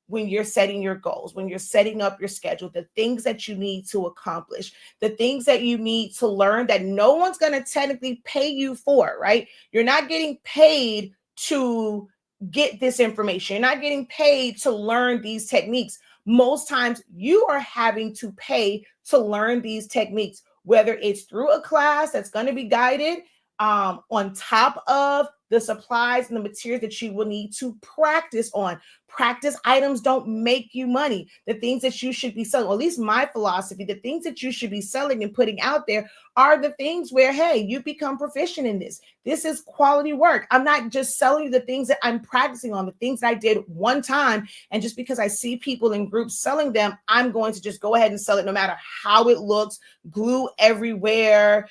when you're setting your goals, when you're setting up your schedule, the things that you need to accomplish, the things that you need to learn that no one's going to technically pay you for, right? You're not getting paid to get this information. You're not getting paid to learn these techniques. Most times you are having to pay to learn these techniques, whether it's through a class that's going to be guided, on top of the supplies and the materials that you will need to practice on. Practice items don't make you money. The things that you should be selling, or at least my philosophy, the things that you should be selling and putting out there are the things where, hey, you become proficient in this. This is quality work. I'm not just selling you the things that I'm practicing on, the things that I did one time. And just because I see people in groups selling them, I'm going to just go ahead and sell it no matter how it looks, glue everywhere,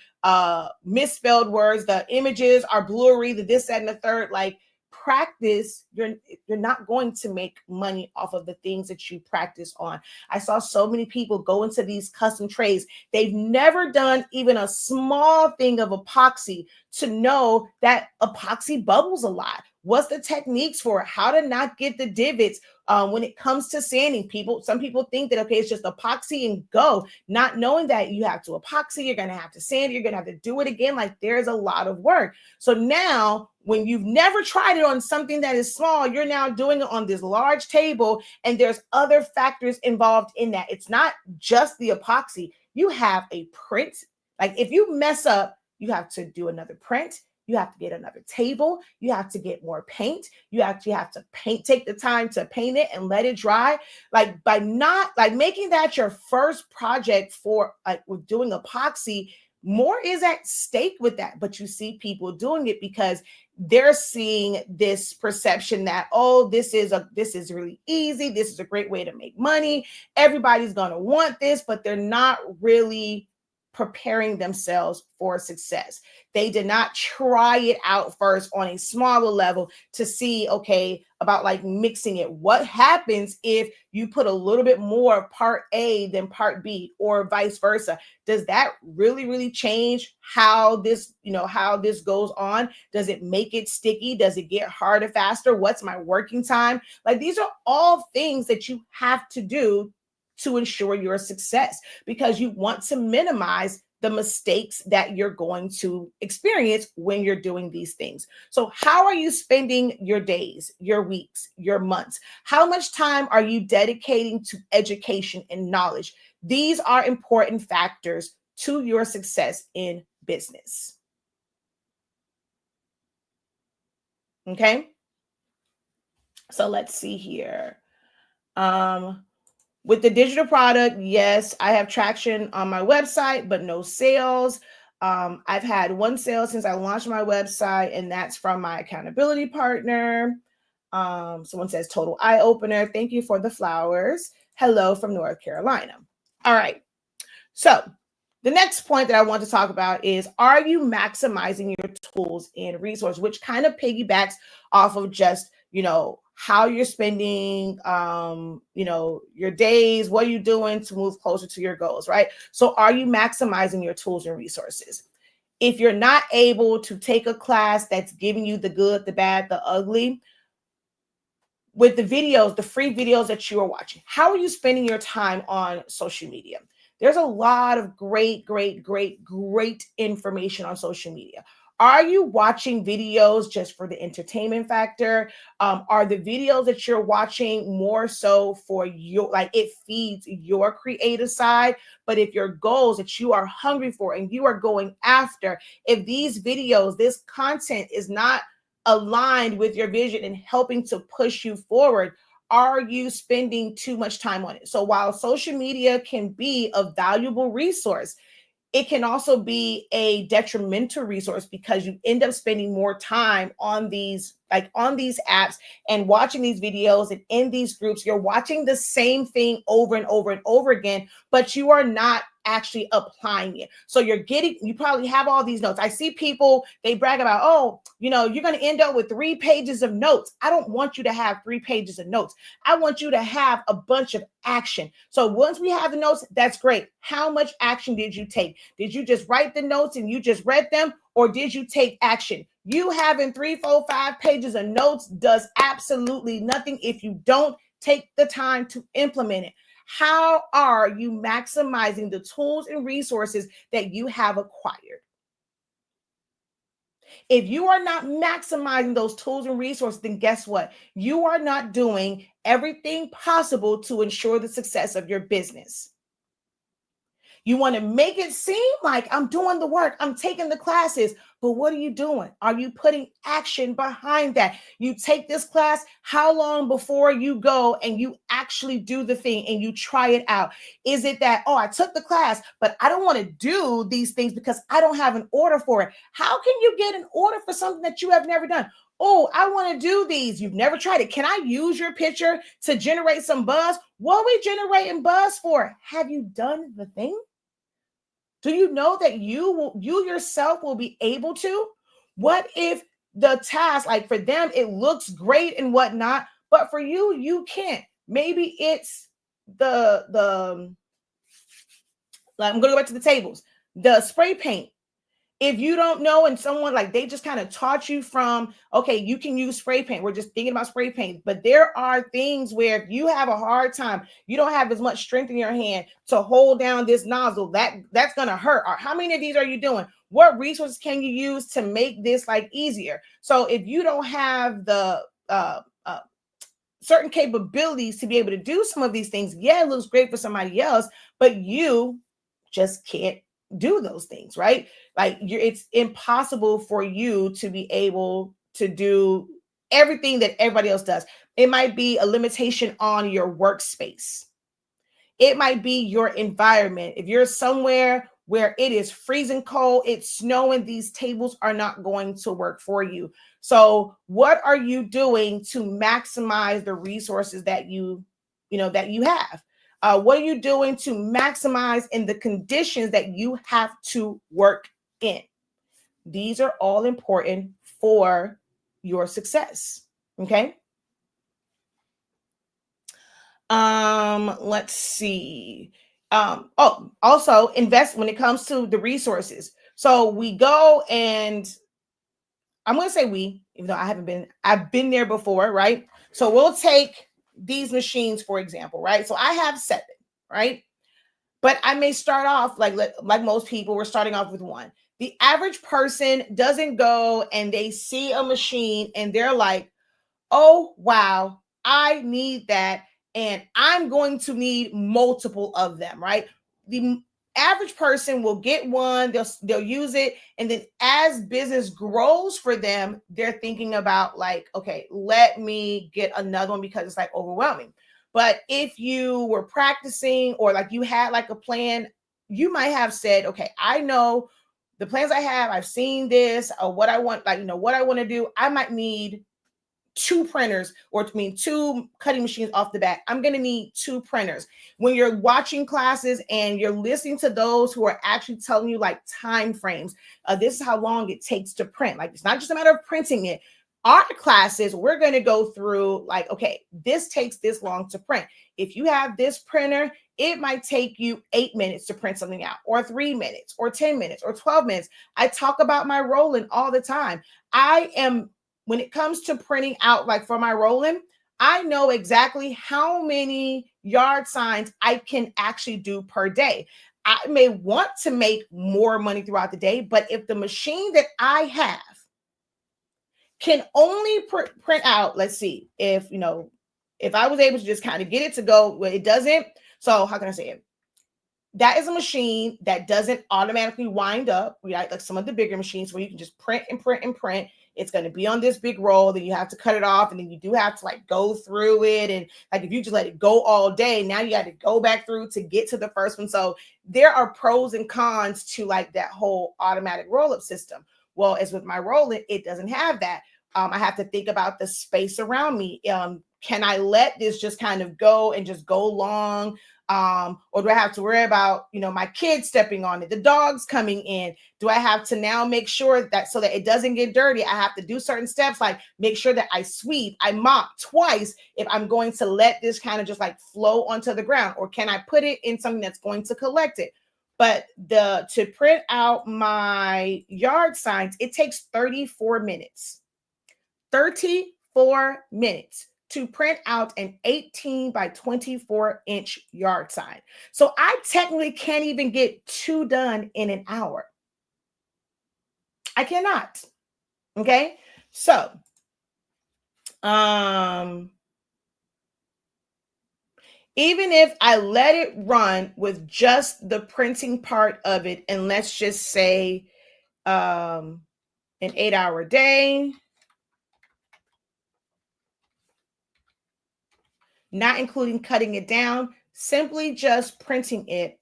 misspelled words, the images are blurry, the this, that, and the third. Like, practice, you're not going to make money off of the things that you practice on. I saw so many people go into these custom trays. They've never done even a small thing of epoxy to know that epoxy bubbles a lot. What's the techniques for it? How to not get the divots when it comes to sanding. Some people think that, okay, it's just epoxy and go, not knowing that you have to epoxy, you're going to have to sand, you're going to have to do it again. Like, there's a lot of work. So now when you've never tried it on something that is small, you're now doing it on this large table, and there's other factors involved in that. It's not just the epoxy. You have a print. Like, if you mess up, you have to do another print. You have to get another table. You have to get more paint. You actually have to take the time to paint it and let it dry. Like, by not like making that your first project for like with doing epoxy, more is at stake with that. But you see people doing it because they're seeing this perception that, oh, this is really easy. This is a great way to make money. Everybody's going to want this, but they're not really preparing themselves for success. They did not try it out first on a smaller level to see, okay, about like mixing it. What happens if you put a little bit more part A than part B, or vice versa? Does that really, really change how this goes on? Does it make it sticky? Does it get harder faster? What's my working time? Like, these are all things that you have to do to ensure your success, because you want to minimize the mistakes that you're going to experience when you're doing these things. So, how are you spending your days, your weeks, your months? How much time are you dedicating to education and knowledge? These are important factors to your success in business. Okay. So let's see here. With the digital product, yes, I have traction on my website, but no sales. I've had one sale since I launched my website, and that's from my accountability partner. Someone says total eye opener. Thank you for the flowers. Hello from North Carolina. All right. So the next point that I want to talk about is, are you maximizing your tools and resources, which kind of piggybacks off of just, how you're spending, your days, what are you doing to move closer to your goals, right? So are you maximizing your tools and resources? If you're not able to take a class that's giving you the good, the bad, the ugly, with the videos, the free videos that you are watching, how are you spending your time on social media? There's a lot of great information on social media. Are you watching videos just for the entertainment factor? Are the videos that you're watching more so for your, like, it feeds your creative side? But if your goals that you are hungry for and you are going after, if these videos, this content is not aligned with your vision and helping to push you forward, are you spending too much time on it? So while social media can be a valuable resource, it can also be a detrimental resource, because you end up spending more time on these apps and watching these videos, and in these groups, you're watching the same thing over and over and over again, but you are not actually applying it. So you probably have all these notes. I see people, they brag about, oh, you're going to end up with 3 pages of notes. I don't want you to have 3 pages of notes. I want you to have a bunch of action. So once we have the notes, that's great. How much action did you take? Did you just write the notes and you just read them? Or did you take action? You having 3, 4, 5 pages of notes does absolutely nothing if you don't take the time to implement it. How are you maximizing the tools and resources that you have acquired? If you are not maximizing those tools and resources, then guess what? You are not doing everything possible to ensure the success of your business. You want to make it seem like I'm doing the work, I'm taking the classes, but what are you doing? Are you putting action behind that? You take this class, how long before you go and you actually do the thing and you try it out? Is it that, oh, I took the class, but I don't want to do these things because I don't have an order for it? How can you get an order for something that you have never done? Oh, I want to do these. You've never tried it. Can I use your picture to generate some buzz? What are we generating buzz for? Have you done the thing? Do you know that you yourself will be able to? What if the task, like for them, it looks great and whatnot, but for you, you can't? Maybe it's like, I'm gonna go back to the tables, the spray paint. If you don't know, and someone, like, they just kind of taught you from, okay, you can use spray paint. We're just thinking about spray paint. But there are things where if you have a hard time, you don't have as much strength in your hand to hold down this nozzle, that's going to hurt. Or how many of these are you doing? What resources can you use to make this like easier? So if you don't have the certain capabilities to be able to do some of these things, yeah, it looks great for somebody else, but you just can't do those things, right? Like, it's impossible for you to be able to do everything that everybody else does. It might be a limitation on your workspace. It might be your environment. If you're somewhere where it is freezing cold, it's snowing, these tables are not going to work for you. So what are you doing to maximize the resources that you have? What are you doing to maximize in the conditions that you have to work in? These are all important for your success. Okay. Let's see. Also invest when it comes to the resources. So we go and I'm going to say we, even though I've been there before, right? So we'll take these machines, for example, right? So I have 7, right? But I may start off like most people, we're starting off with one. The average person doesn't go and they see a machine and they're like, oh, wow, I need that. And I'm going to need multiple of them, right? The average person will get one, they'll use it. And then as business grows for them, they're thinking about like, okay, let me get another one because it's like overwhelming. But if you were practicing or like you had like a plan, you might have said, okay, I know the plans I have, I've seen this or what I want, like, what I want to do. I might need 2 printers, or I mean 2 cutting machines off the bat. I'm going to need 2 printers. When you're watching classes and you're listening to those who are actually telling you like time frames, this is how long it takes to print. Like, it's not just a matter of printing it. Our classes, we're going to go through like, okay, this takes this long to print. If you have this printer, it might take you 8 minutes to print something out, or 3 minutes, or 10 minutes, or 12 minutes. I talk about my rolling all the time. When it comes to printing out, like for my rolling, I know exactly how many yard signs I can actually do per day. I may want to make more money throughout the day, but if the machine that I have can only print out, let's see, if I was able to just kind of get it to go, well, it doesn't. So how can I say it? That is a machine that doesn't automatically wind up, right? Like some of the bigger machines where you can just print and print and print. It's going to be on this big roll, then you have to cut it off, and then you do have to like go through it. And like if you just let it go all day, now you got to go back through to get to the first one. So there are pros and cons to like that whole automatic roll-up system. Well, as with my rolling, it doesn't have that. I have to think about the space around me. Can I let this just kind of go and just go long? Or do I have to worry about, my kids stepping on it, the dogs coming in? Do I have to now make sure that so that it doesn't get dirty? I have to do certain steps, like make sure that I sweep, I mop twice if I'm going to let this kind of just like flow onto the ground, or can I put it in something that's going to collect it? But to print out my yard signs, it takes 34 minutes. 34 minutes to print out an 18 by 24 inch yard sign. So I technically can't even get 2 done in an hour. I cannot. Okay. So, even if I let it run with just the printing part of it, and let's just say, an 8-hour day, not including cutting it down, simply just printing it.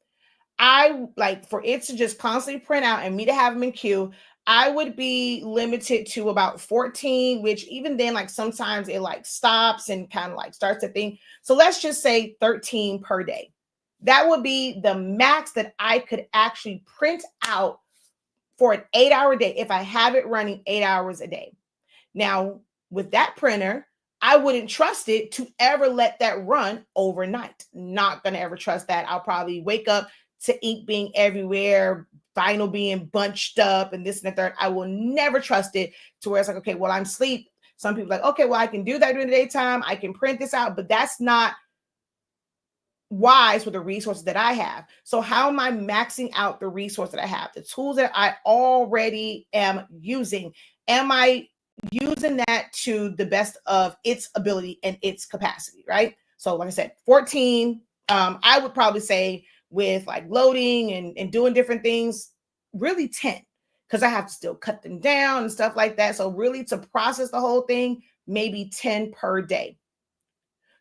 I like for it to just constantly print out and me to have them in queue, I would be limited to about 14, which even then, like sometimes it like stops and kind of like starts to think. So let's just say 13 per day. That would be the max that I could actually print out for an 8-hour day if I have it running 8 hours a day. Now, with that printer, I wouldn't trust it to ever let that run overnight. Not going to ever trust that. I'll probably wake up to ink being everywhere, vinyl being bunched up, and this and the third. I will never trust it to where it's like, okay, well, I'm asleep. Some people are like, okay, well, I can do that during the daytime. I can print this out, but that's not wise with the resources that I have. So how am I maxing out the resource that I have? The tools that I already am using. Am I using that to the best of its ability and its capacity, right? So like I said, 14, I would probably say with like loading and doing different things, really 10, because I have to still cut them down and stuff like that. So really to process the whole thing, maybe 10 per day.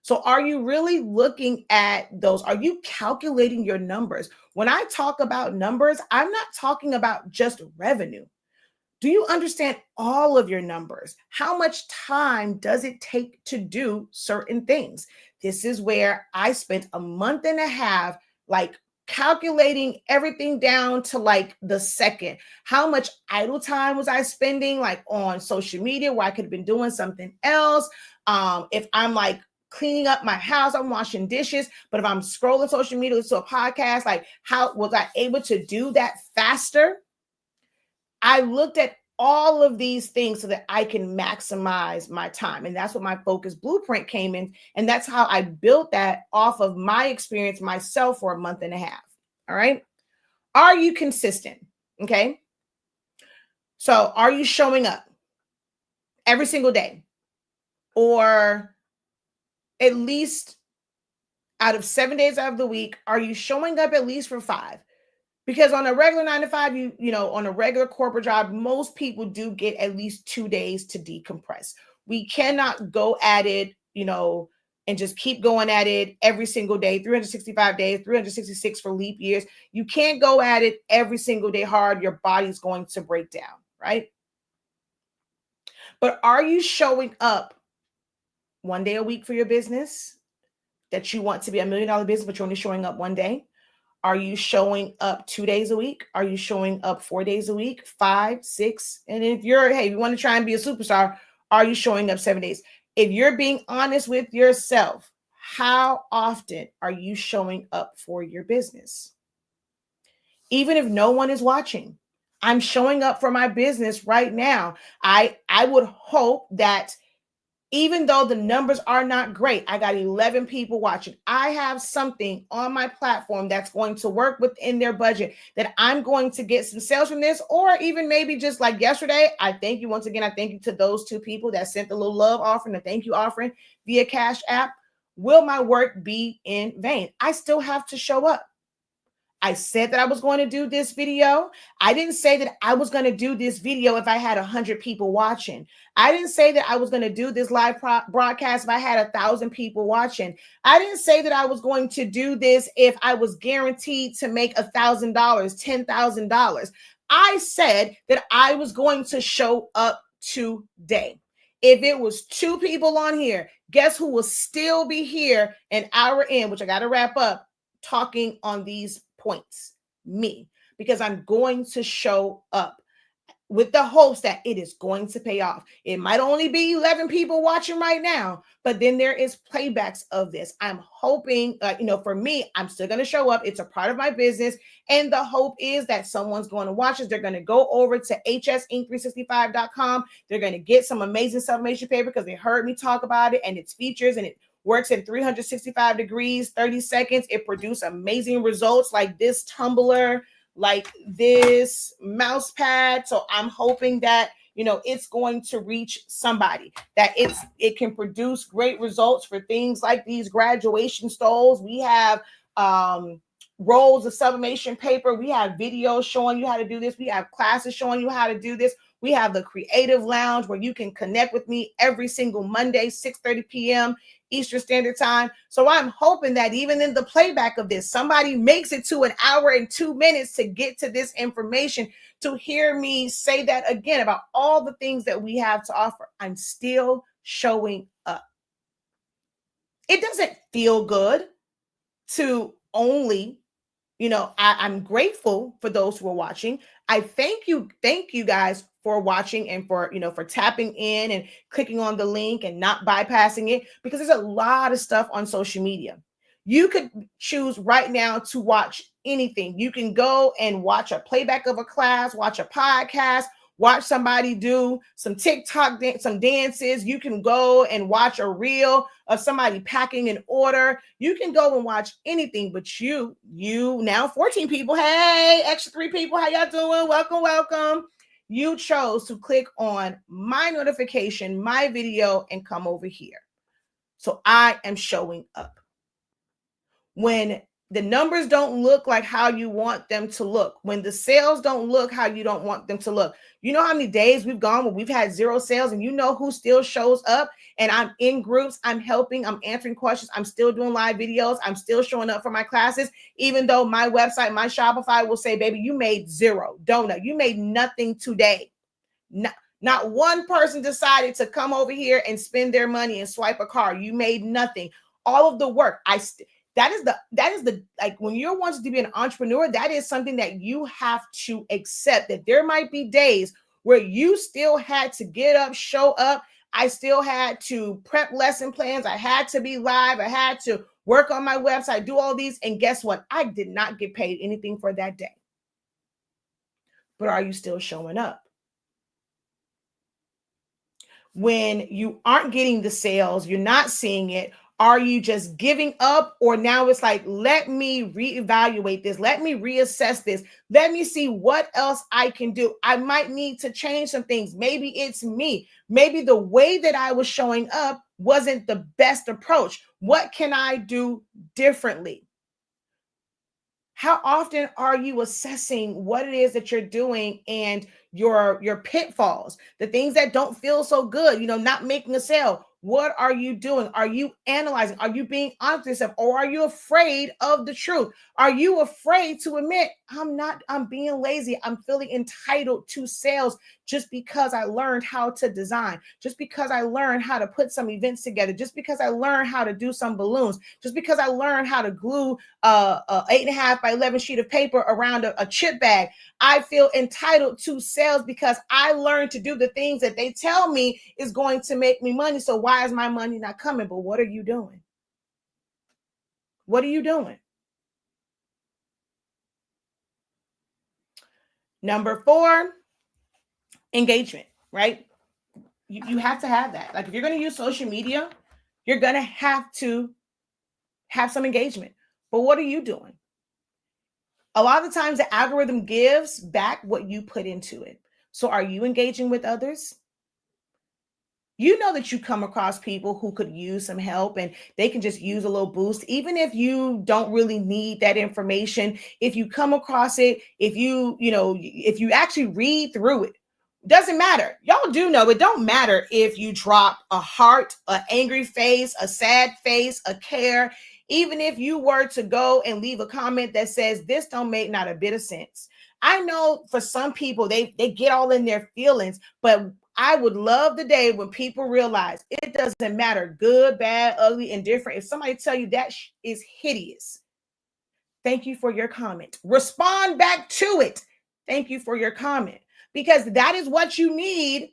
So are you really looking at those? Are you calculating your numbers? When I talk about numbers, I'm not talking about just revenue. Do you understand all of your numbers? How much time does it take to do certain things? This is where I spent a month and a half, like calculating everything down to like the second. How much idle time was I spending like on social media where I could have been doing something else? If I'm like cleaning up my house, I'm washing dishes, but if I'm scrolling social media to a podcast, like how was I able to do that faster? I looked at all of these things so that I can maximize my time. And that's what my focus blueprint came in. And that's how I built that off of my experience myself for a month and a half. All right. Are you consistent? Okay. So are you showing up every single day, or at least out of 7 days out of the week, are you showing up at least for 5? Because on a regular 9 to 5, on a regular corporate job, most people do get at least 2 days to decompress. We cannot go at it, and just keep going at it every single day, 365 days, 366 for leap years. You can't go at it every single day hard. Your body's going to break down, right? But are you showing up 1 day a week for your business that you want to be $1 million business, but you're only showing up 1 day? Are you showing up 2 days a week? Are you showing up 4 days a week, 5, 6? And if you want to try and be a superstar, are you showing up 7 days? If you're being honest with yourself, how often are you showing up for your business? Even if no one is watching, I'm showing up for my business right now. I would hope that even though the numbers are not great, I got 11 people watching. I have something on my platform that's going to work within their budget, that I'm going to get some sales from this, or even maybe just like yesterday. I thank you once again. I thank you to those 2 people that sent the little love offering, the thank you offering via Cash App. Will my work be in vain? I still have to show up. I said that I was going to do this video. I didn't say that I was going to do this video if I had 100 people watching. I didn't say that I was going to do this live broadcast if I had 1,000 people watching. I didn't say that I was going to do this if I was guaranteed to make $1,000, $10,000. I said that I was going to show up today. If it was 2 people on here, guess who will still be here an hour in, which I got to wrap up, talking on these points? Me, because I'm going to show up with the hopes that it is going to pay off. It might only be 11 people watching right now, but then there is playbacks of this. I'm hoping, for me, I'm still going to show up. It's a part of my business. And the hope is that someone's going to watch this. They're going to go over to hsinc365.com. They're going to get some amazing sublimation paper because they heard me talk about it and its features, and it works in 365 degrees, 30 seconds. It produces amazing results like this tumbler, like this mouse pad. So I'm hoping that, it's going to reach somebody, that it can produce great results for things like these graduation stoles. We have rolls of sublimation paper. We have videos showing you how to do this. We have classes showing you how to do this. We have the Creative Lounge where you can connect with me every single Monday, 6:30 p.m. Eastern Standard Time. So I'm hoping that even in the playback of this, somebody makes it to 1 hour and 2 minutes to get to this information, to hear me say that again about all the things that we have to offer. I'm still showing up. It doesn't feel good to only, I'm grateful for those who are watching. I thank you guys for watching and for tapping in and clicking on the link and not bypassing it, because there's a lot of stuff on social media. You could choose right now to watch anything. You can go and watch a playback of a class, watch a podcast, watch somebody do some TikTok, some dances. You can go and watch a reel of somebody packing an order. You can go and watch anything, but you now 14 people. Hey, extra 3 people. How y'all doing? Welcome. You chose to click on my notification, my video, and come over here. So I am showing up. When the numbers don't look like how you want them to look, when the sales don't look how you don't want them to look, you know how many days we've gone where we've had 0 sales, and you know who still shows up? And I'm in groups, I'm helping, I'm answering questions, I'm still doing live videos, I'm still showing up for my classes, even though my website, my Shopify will say, baby, you made 0 donut, you made nothing today. Not one person decided to come over here and spend their money and swipe a card. You made nothing. All of the work, that is the like, when you're wanting to be an entrepreneur, that is something that you have to accept, that there might be days where you still had to get up, show up. I still had to prep lesson plans. I had to be live. I had to work on my website, do all these. And guess what? I did not get paid anything for that day. But are you still showing up? when you aren't getting the sales, you're not seeing it? Are you just giving up? Or now it's like, let me reevaluate this. Let me reassess this. Let me see what else I can do. I might need to change some things. Maybe it's me. Maybe the way that I was showing up wasn't the best approach. What can I do differently? How often are you assessing what it is that you're doing and your pitfalls, the things that don't feel so good, not making a sale? What are you doing? Are you analyzing? Are you being honest with yourself? Or are you afraid of the truth? Are you afraid to admit, I'm being lazy. I'm feeling entitled to sales just because I learned how to design, just because I learned how to put some events together, just because I learned how to do some balloons, just because I learned how to glue a 8.5 by 11 sheet of paper around a chip bag. I feel entitled to sales because I learned to do the things that they tell me is going to make me money. So why is my money not coming? But what are you doing? What are you doing? Number 4, engagement, right? You have to have that. Like if you're going to use social media, you're going to have some engagement. But what are you doing? A lot of the times the algorithm gives back what you put into it. So are you engaging with others? You know that you come across people who could use some help and they can just use a little boost, even if you don't really need that information. If you come across it, if you actually read through it, doesn't matter. Y'all do know it don't matter if you drop a heart, an angry face, a sad face, a care. Even if you were to go and leave a comment that says this don't make not a bit of sense. I know for some people they get all in their feelings, but I would love the day when people realize it doesn't matter, good, bad, ugly, indifferent. If somebody tell you that is hideous, thank you for your comment. Respond back to it. Thank you for your comment, because that is what you need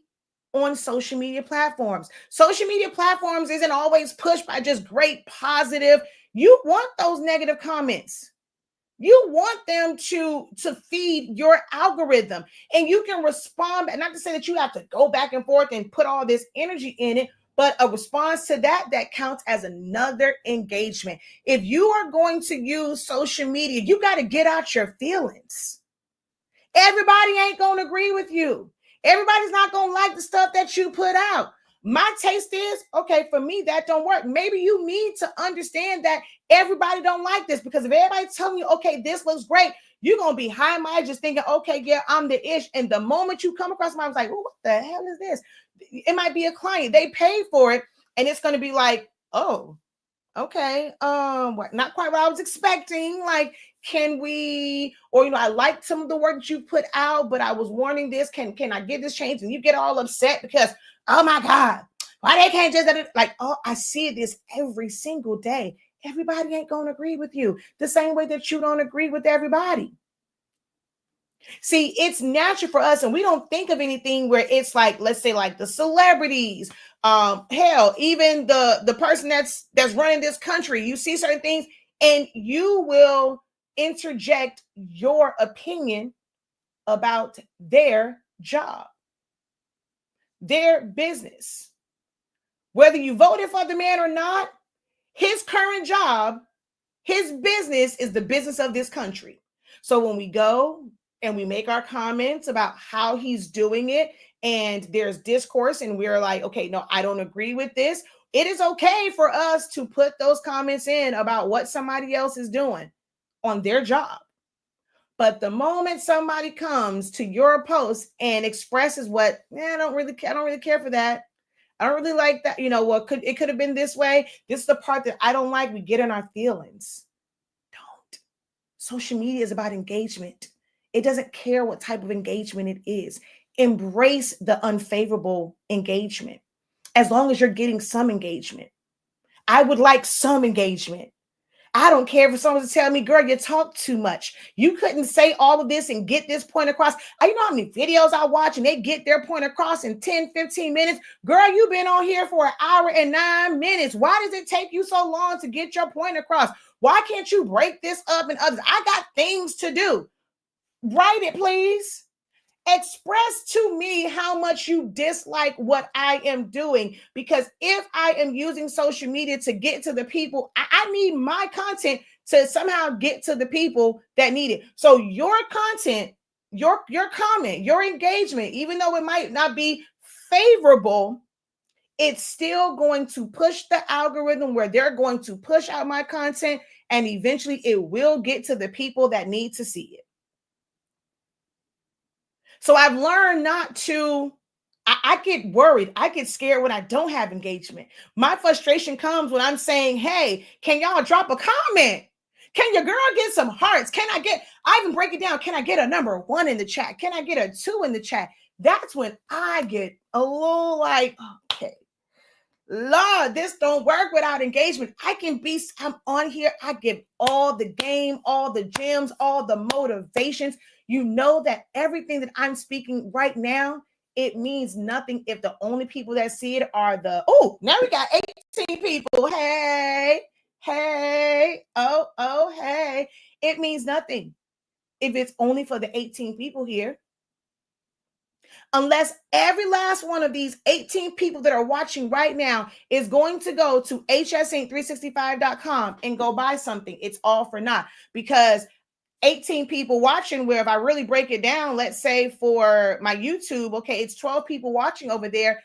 on social media platforms. Social media platforms isn't always pushed by just great positive. You want those negative comments. You want them to feed your algorithm, and you can respond. And not to say that you have to go back and forth and put all this energy in it, but a response to that counts as another engagement. If you are going to use social media, you got to get out your feelings. Everybody ain't going to agree with you. Everybody's not going to like the stuff that you put out. My taste is, okay, for me, that don't work. Maybe you need to understand that everybody don't like this, because if everybody's telling you, okay, this looks great, you're going to be high minded just thinking, okay, yeah, I'm the ish. And the moment you come across somebody, like, oh, what the hell is this? It might be a client. They paid for it. And it's going to be like, oh, okay, not quite what I was expecting. Like, can we, or I liked some of the work that you put out, but I was wanting this. Can I get this changed? And you get all upset because, oh my God, why they can't just like, oh, I see this every single day. Everybody ain't gonna agree with you the same way that you don't agree with everybody. See, it's natural for us, and we don't think of anything where it's like, let's say, like the celebrities, hell, even the person that's running this country. You see certain things, and you will interject your opinion about their job, their business. Whether you voted for the man or not, his current job, his business is the business of this country. So when we go and we make our comments about how he's doing it, and there's discourse, and we're like, okay, no, I don't agree with this. It is okay for us to put those comments in about what somebody else is doing on their job. But the moment somebody comes to your post and expresses what, I don't really care for that. I don't really like that. It could have been this way. This is the part that I don't like. We get in our feelings. Don't. Social media is about engagement. It doesn't care what type of engagement it is. Embrace the unfavorable engagement, as long as you're getting some engagement. I would like some engagement. I don't care if someone's telling me, girl, you talk too much. You couldn't say all of this and get this point across. You know how many videos I watch and they get their point across in 10, 15 minutes? Girl, you've been on here for 1 hour and 9 minutes. Why does it take you so long to get your point across? Why can't you break this up in others? I got things to do. Write it, please. Express to me how much you dislike what I am doing. Because if I am using social media to get to the people, I need my content to somehow get to the people that need it. So your content, your comment, your engagement, even though it might not be favorable, it's still going to push the algorithm where they're going to push out my content, and eventually it will get to the people that need to see it. So I've learned not to, I get worried. I get scared when I don't have engagement. My frustration comes when I'm saying, hey, can y'all drop a comment? Can your girl get some hearts? I even break it down. Can I get a number 1 in the chat? Can I get a 2 in the chat? That's when I get a little like, okay, Lord, this don't work without engagement. I'm on here. I give all the game, all the gems, all the motivations. You know that everything that I'm speaking right now, it means nothing if the only people that see it are now we got 18 people. Hey, hey. It means nothing if it's only for the 18 people here. Unless every last one of these 18 people that are watching right now is going to go to hsinc365.com and go buy something, it's all for naught. Because 18 people watching, where if I really break it down, let's say for my YouTube, okay, it's 12 people watching over there.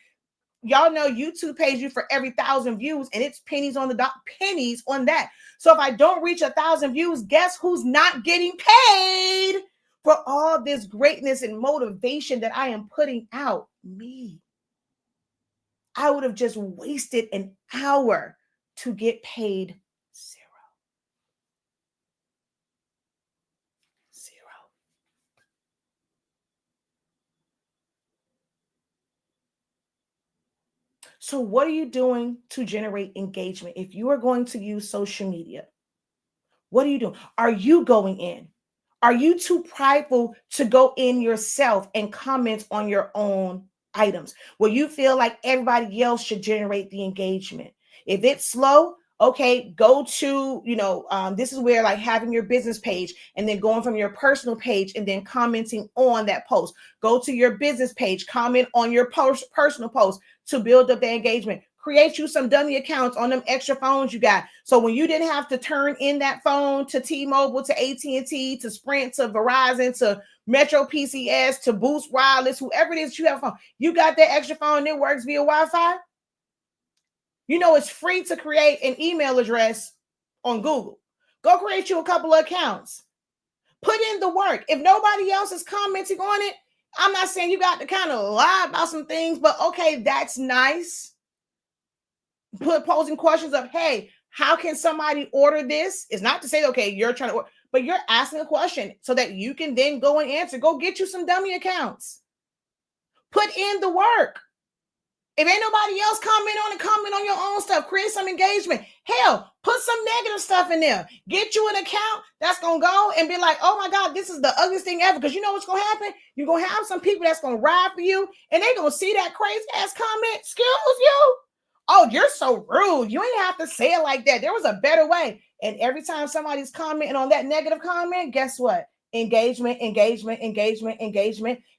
Y'all know YouTube pays you for every 1,000 views, and it's pennies on the dot, pennies on that. So if I don't reach 1,000 views, guess who's not getting paid for all this greatness and motivation that I am putting out? Me. I would have just wasted an hour to get paid zero. So what are you doing to generate engagement? If you are going to use social media, what are you doing? Are you going in? Are you too prideful to go in yourself and comment on your own items where you feel like everybody else should generate the engagement? If it's slow, okay, go to, this is where like having your business page and then going from your personal page and then commenting on that post. Go to your business page, comment on your personal post to build up the engagement. Create you some dummy accounts on them extra phones you got. So when you didn't have to turn in that phone to T-Mobile, to AT&T, to Sprint, to Verizon, to Metro PCS, to Boost Wireless, whoever it is you have a phone, you got that extra phone that works via Wi-Fi. You know it's free to create an email address on Google. Go create you a couple of accounts. Put in the work. If nobody else is commenting on it, I'm not saying you got to kind of lie about some things, but okay, that's nice. Posing questions of, hey, how can somebody order this? It's not to say, okay, you're trying to order, but you're asking a question so that you can then go and answer. Go get you some dummy accounts. Put in the work. If ain't nobody else comment on your own stuff, create some engagement. Hell, put some negative stuff in there. Get you an account that's going to go and be like, oh my God, this is the ugliest thing ever. Because you know what's going to happen? You're going to have some people that's going to ride for you, and they're going to see that crazy ass comment. Excuse you? Oh, you're so rude. You ain't have to say it like that. There was a better way. And every time somebody's commenting on that negative comment, guess what? Engagement.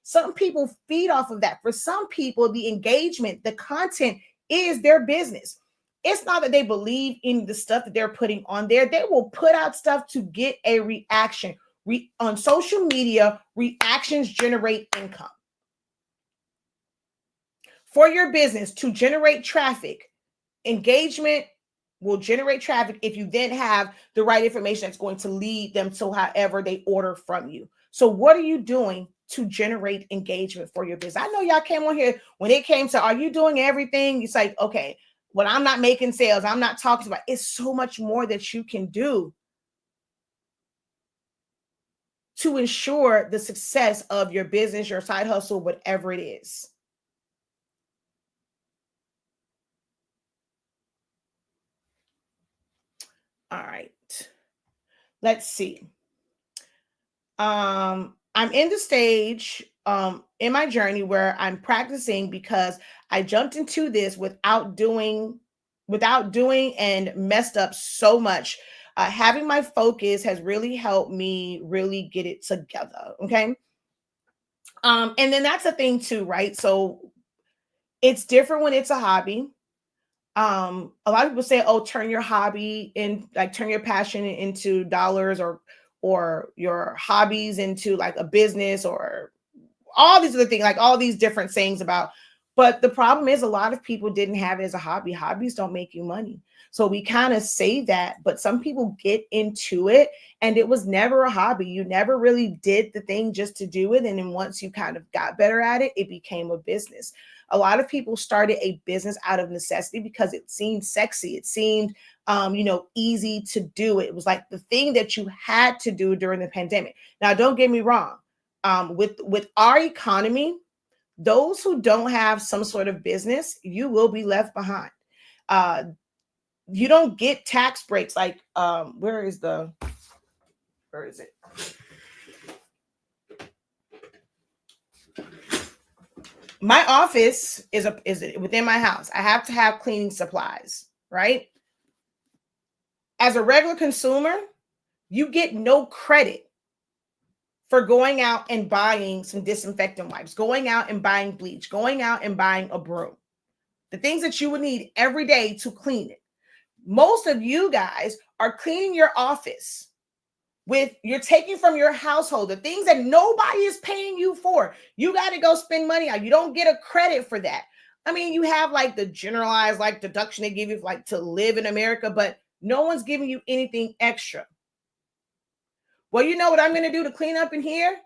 Some people feed off of that. For some people, the engagement, the content is their business. It's not that they believe in the stuff that they're putting on there. They will put out stuff to get a reaction. On social media, reactions generate income. For your business to generate traffic, engagement will generate traffic if you then have the right information that's going to lead them to however they order from you. So what are you doing to generate engagement for your business? I know y'all came on here when it came to, are you doing everything? It's like, okay, when I'm not making sales, I'm not talking about, it's so much more that you can do to ensure the success of your business, your side hustle, whatever it is. All right. Let's see. I'm in the stage in my journey where I'm practicing, because I jumped into this without doing and messed up so much. Having my focus has really helped me really get it together. Okay. And then that's a thing too, right? So it's different when it's a hobby. A lot of people say, oh, turn your hobby in, like turn your passion into dollars, or your hobbies into like a business, or all these other things, like all these different sayings about. But the problem is, a lot of people didn't have it as a hobby. Hobbies don't make you money. So we kind of say that, but some people get into it and it was never a hobby. You never really did the thing just to do it. And then once you kind of got better at it, it became a business. A lot of people started a business out of necessity because it seemed sexy. It seemed, easy to do. It was like the thing that you had to do during the pandemic. Now, don't get me wrong. With our economy, those who don't have some sort of business, you will be left behind. Uh, you don't get tax breaks like where is it? My office is within my house. I have to have cleaning supplies, right? As a regular consumer, you get no credit for going out and buying some disinfectant wipes, going out and buying bleach, going out and buying a broom, the things that you would need every day to clean it. Most of you guys are cleaning your office you're taking from your household, the things that nobody is paying you for. You got to go spend money on. You don't get a credit for that. I mean, you have like the generalized like deduction they give you like to live in America, but no one's giving you anything extra. Well, you know what I'm going to do to clean up in here?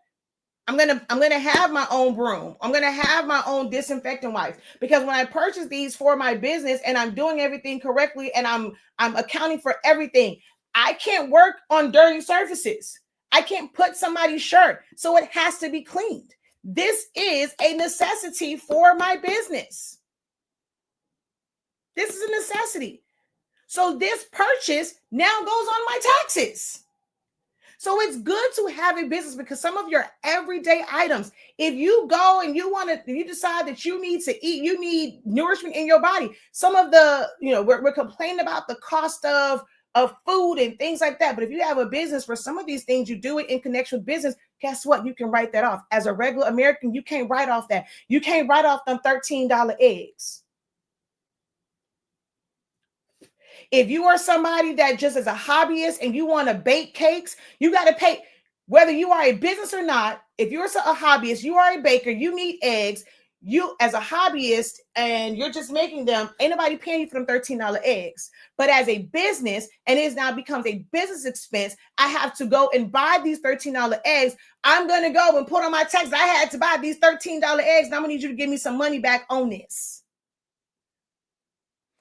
I'm gonna have my own broom. I'm gonna have my own disinfectant wipes, because when I purchase these for my business and I'm doing everything correctly and I'm accounting for everything, I can't work on dirty surfaces. I can't put somebody's shirt, so it has to be cleaned. This is a necessity for my business. This is a necessity. So this purchase now goes on my taxes. So it's good to have a business, because some of your everyday items, if you go and you decide that you need to eat, you need nourishment in your body. Some of the, we're complaining about the cost of food and things like that. But if you have a business for some of these things, you do it in connection with business, guess what? You can write that off. As a regular American, you can't write off that. You can't write off them $13 eggs. If you are somebody that just is a hobbyist and you want to bake cakes, you got to pay, whether you are a business or not. If you're a hobbyist, you are a baker, you need eggs. You as a hobbyist and you're just making them, ain't nobody paying you for them $13 eggs. But as a business, and it now becomes a business expense, I have to go and buy these $13 eggs. I'm going to go and put on my tax, I had to buy these $13 eggs, and I'm going to need you to give me some money back on this.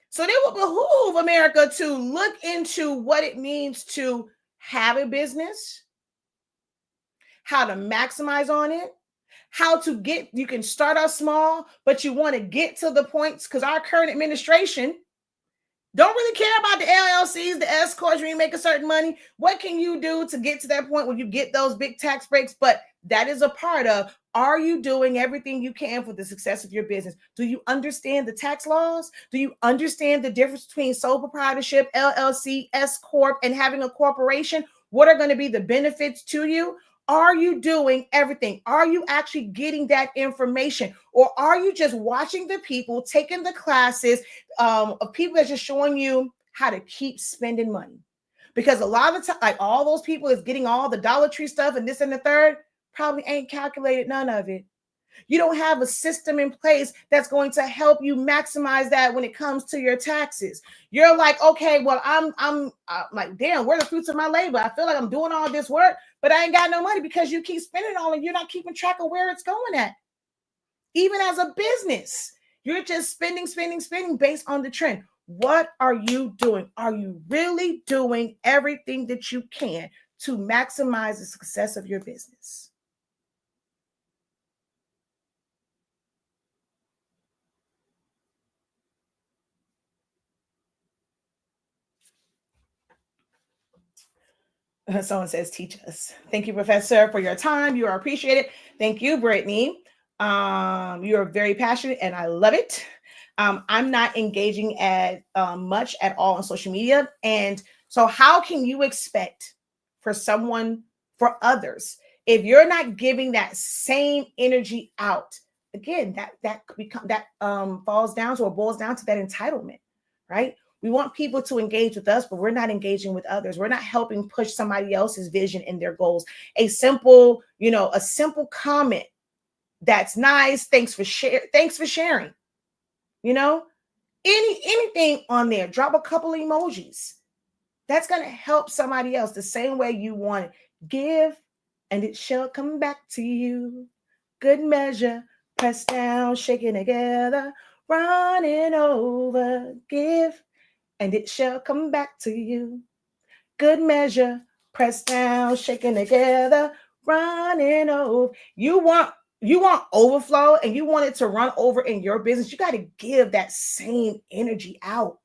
So it will behoove America to look into what it means to have a business, how to maximize on it, how to get, you can start out small, but you want to get to the points, because our current administration don't really care about the LLCs, the S corps, when you make a certain money. What can you do to get to that point where you get those big tax breaks? But that is a part of, are you doing everything you can for the success of your business? Do you understand the tax laws? Do you understand the difference between sole proprietorship, LLC, S corp, and having a corporation? What are going to be the benefits to you? Are you doing everything? Are you actually getting that information? Or are you just watching the people, taking the classes of people that's just showing you how to keep spending money? Because a lot of the time, like all those people that's getting all the Dollar Tree stuff and this and the third, probably ain't calculated none of it. You don't have a system in place that's going to help you maximize that when it comes to your taxes. You're like, okay, well, I'm like, damn, where are the fruits of my labor? I feel like I'm doing all this work, but I ain't got no money, because you keep spending all and you're not keeping track of where it's going at. Even as a business, you're just spending based on the trend. What are you doing? Are you really doing everything that you can to maximize the success of your business? Someone says, teach us. Thank you, Professor, for your time. You are appreciated. Thank you, Brittany. You are very passionate and I love it. I'm not engaging at much at all on social media. And so how can you expect for others, If you're not giving that same energy out, again, that falls down to or boils down to that entitlement, right? We want people to engage with us, but we're not engaging with others. We're not helping push somebody else's vision and their goals. A simple comment that's nice. Thanks for sharing. Anything on there. Drop a couple emojis. That's going to help somebody else the same way you want it. Give, and it shall come back to you. Good measure, pressed down, shaking together, running over. Give, and it shall come back to you. Good measure, pressed down, shaking together, running over. You want overflow, and you want it to run over in your business. You got to give that same energy out.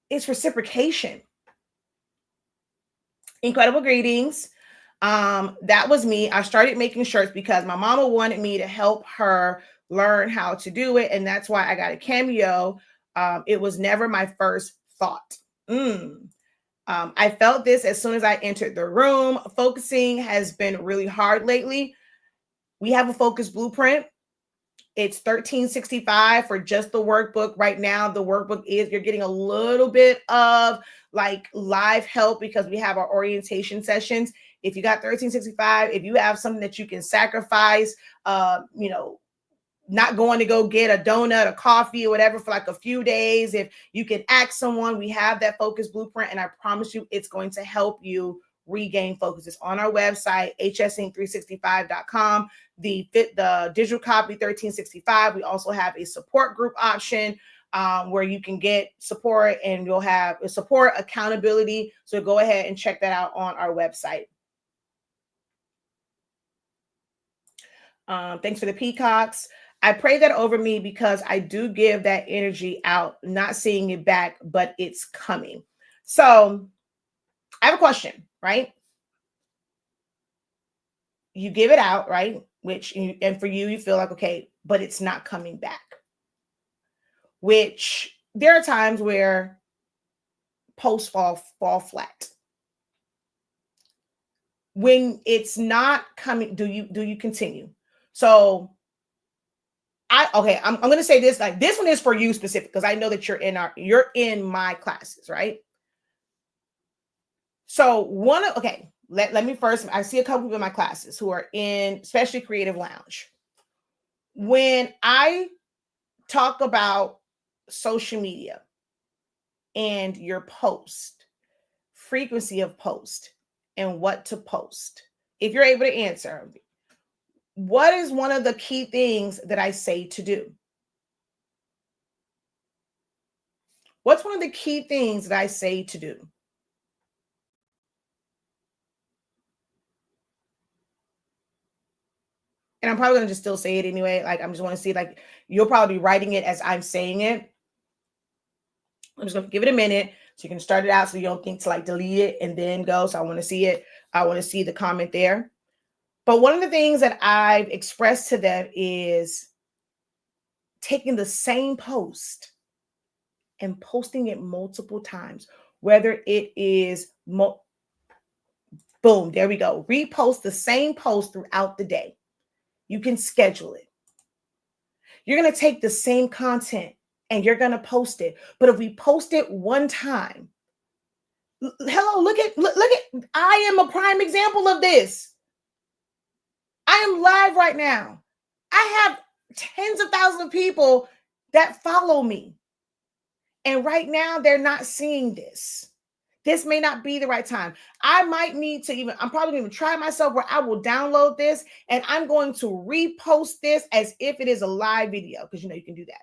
It's reciprocation. Incredible greetings. That was me. I started making shirts because my mama wanted me to help her learn how to do it. And that's why I got a Cameo. It was never my first thought. I felt this as soon as I entered the room. Focusing has been really hard lately. We have a focus blueprint. It's $13.65 for just the workbook. Right now, the workbook you're getting a little bit of like live help because we have our orientation sessions. If you got $13.65, if you have something that you can sacrifice, not going to go get a donut, a coffee, or whatever for like a few days, if you can ask someone, we have that focus blueprint, and I promise you it's going to help you regain focus. It's on our website, hsinc365.com. The digital copy, $13.65. We also have a support group option where you can get support, and you'll have a support accountability. So go ahead and check that out on our website. Thanks for the peacocks. I pray that over me because I do give that energy out, not seeing it back, but it's coming. So I have a question, right? You give it out, right? And for you feel like, okay, but it's not coming back. Which there are times where posts fall flat. When it's not coming, do you continue? So I'm going to say this, like this one is for you specific, because I know that you're in my classes, right? So let me first, I see a couple people in my classes who are in, especially Creative Lounge. When I talk about social media and your post, frequency of post, and what to post, if you're able to answer, what is one of the key things that I say to do? What's one of the key things that I say to do? And I'm probably going to just still say it anyway. Like, I'm just want to see, like, you'll probably be writing it as I'm saying it. I'm just going to give it a minute so you can start it out so you don't think to like delete it and then go. So I want to see it. I want to see the comment there. But one of the things that I've expressed to them is taking the same post and posting it multiple times, whether it is, boom, there we go. Repost the same post throughout the day. You can schedule it. You're going to take the same content and you're going to post it. But if we post it one time, hello, look at, I am a prime example of this. I am live right now. I have tens of thousands of people that follow me. And right now they're not seeing this. This may not be the right time. I might need to I'm probably going to try myself where I will download this and I'm going to repost this as if it is a live video, because you can do that.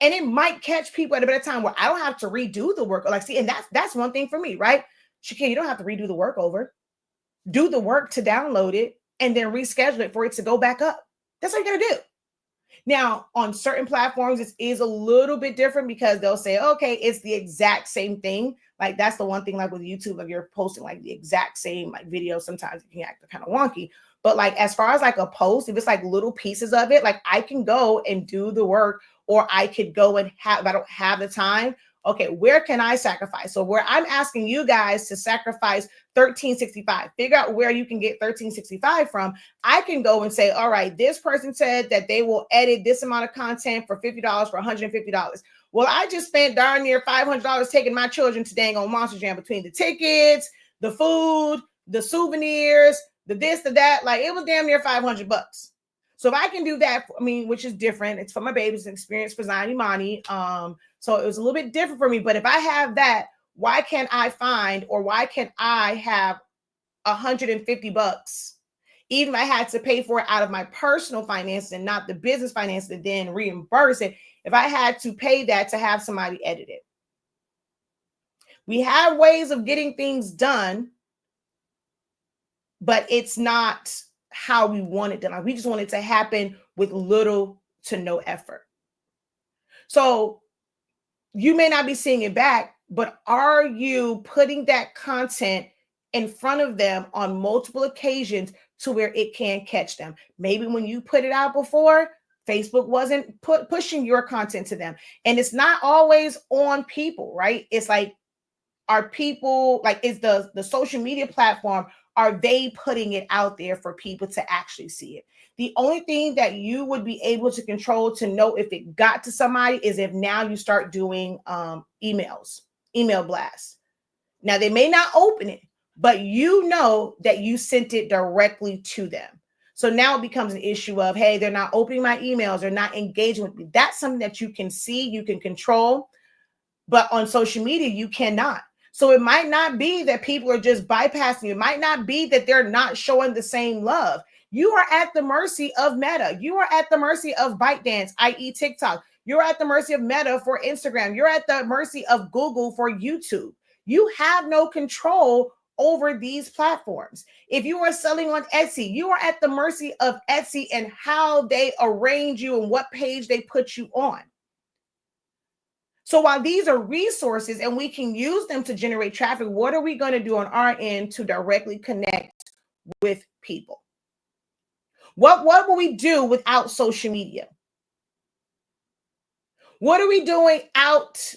And it might catch people at a better time where I don't have to redo the work. And that's one thing for me, right? Shakira, you don't have to redo the work over. Do the work to download it and then reschedule it for it to go back up. That's what you're going to do. Now, on certain platforms, it is a little bit different because they'll say, okay, it's the exact same thing. Like that's the one thing, like with YouTube, if you're posting like the exact same like video, sometimes it can act kind of wonky. But like, as far as like a post, if it's like little pieces of it, like I can go and do the work, or I could go and if I don't have the time, Okay, where can I sacrifice? So where I'm asking you guys to sacrifice 1365, figure out where you can get 1365 from. I can go and say, all right, this person said that they will edit this amount of content for $50 for $150. Well, I just spent darn near $500 taking my children to dang on Monster Jam between the tickets, the food, the souvenirs, the this, the that. Like it was damn near $500. So if I can do that, I mean, which is different. It's for my baby's experience for Zion Imani. So it was a little bit different for me. But if I have that, why can't I find, or why can't I have $150? Even if I had to pay for it out of my personal finances and not the business finances, and then reimburse it. If I had to pay that to have somebody edit it. We have ways of getting things done, but it's not how we want it done. Like we just want it to happen with little to no effort. So you may not be seeing it back, but are you putting that content in front of them on multiple occasions to where it can catch them? Maybe when you put it out before, Facebook wasn't pushing your content to them. And it's not always on people, right? It's like, are people, like, is the social media platform, are they putting it out there for people to actually see it? The only thing that you would be able to control to know if it got to somebody is if now you start doing email blasts. Now they may not open it, but you know that you sent it directly to them. So now it becomes an issue of, hey, they're not opening my emails, they're not engaging with me. That's something that you can see, you can control, but on social media, you cannot. So it might not be that people are just bypassing you. It might not be that they're not showing the same love. You are at the mercy of Meta. You are at the mercy of ByteDance, i.e. TikTok. You're at the mercy of Meta for Instagram. You're at the mercy of Google for YouTube. You have no control over these platforms. If you are selling on Etsy, you are at the mercy of Etsy and how they arrange you and what page they put you on. So while these are resources and we can use them to generate traffic, what are we going to do on our end to directly connect with people? What will we do without social media? What are we doing out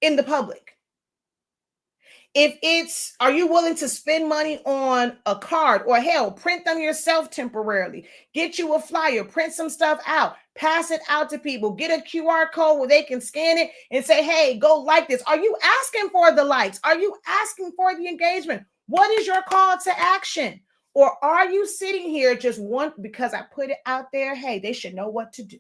in the public? If it's, are you willing to spend money on a card, or hell, print them yourself temporarily, get you a flyer, print some stuff out, pass it out to people, get a QR code where they can scan it and say, hey, go like this. Are you asking for the likes? Are you asking for the engagement? What is your call to action? Or are you sitting here just because I put it out there? Hey, they should know what to do.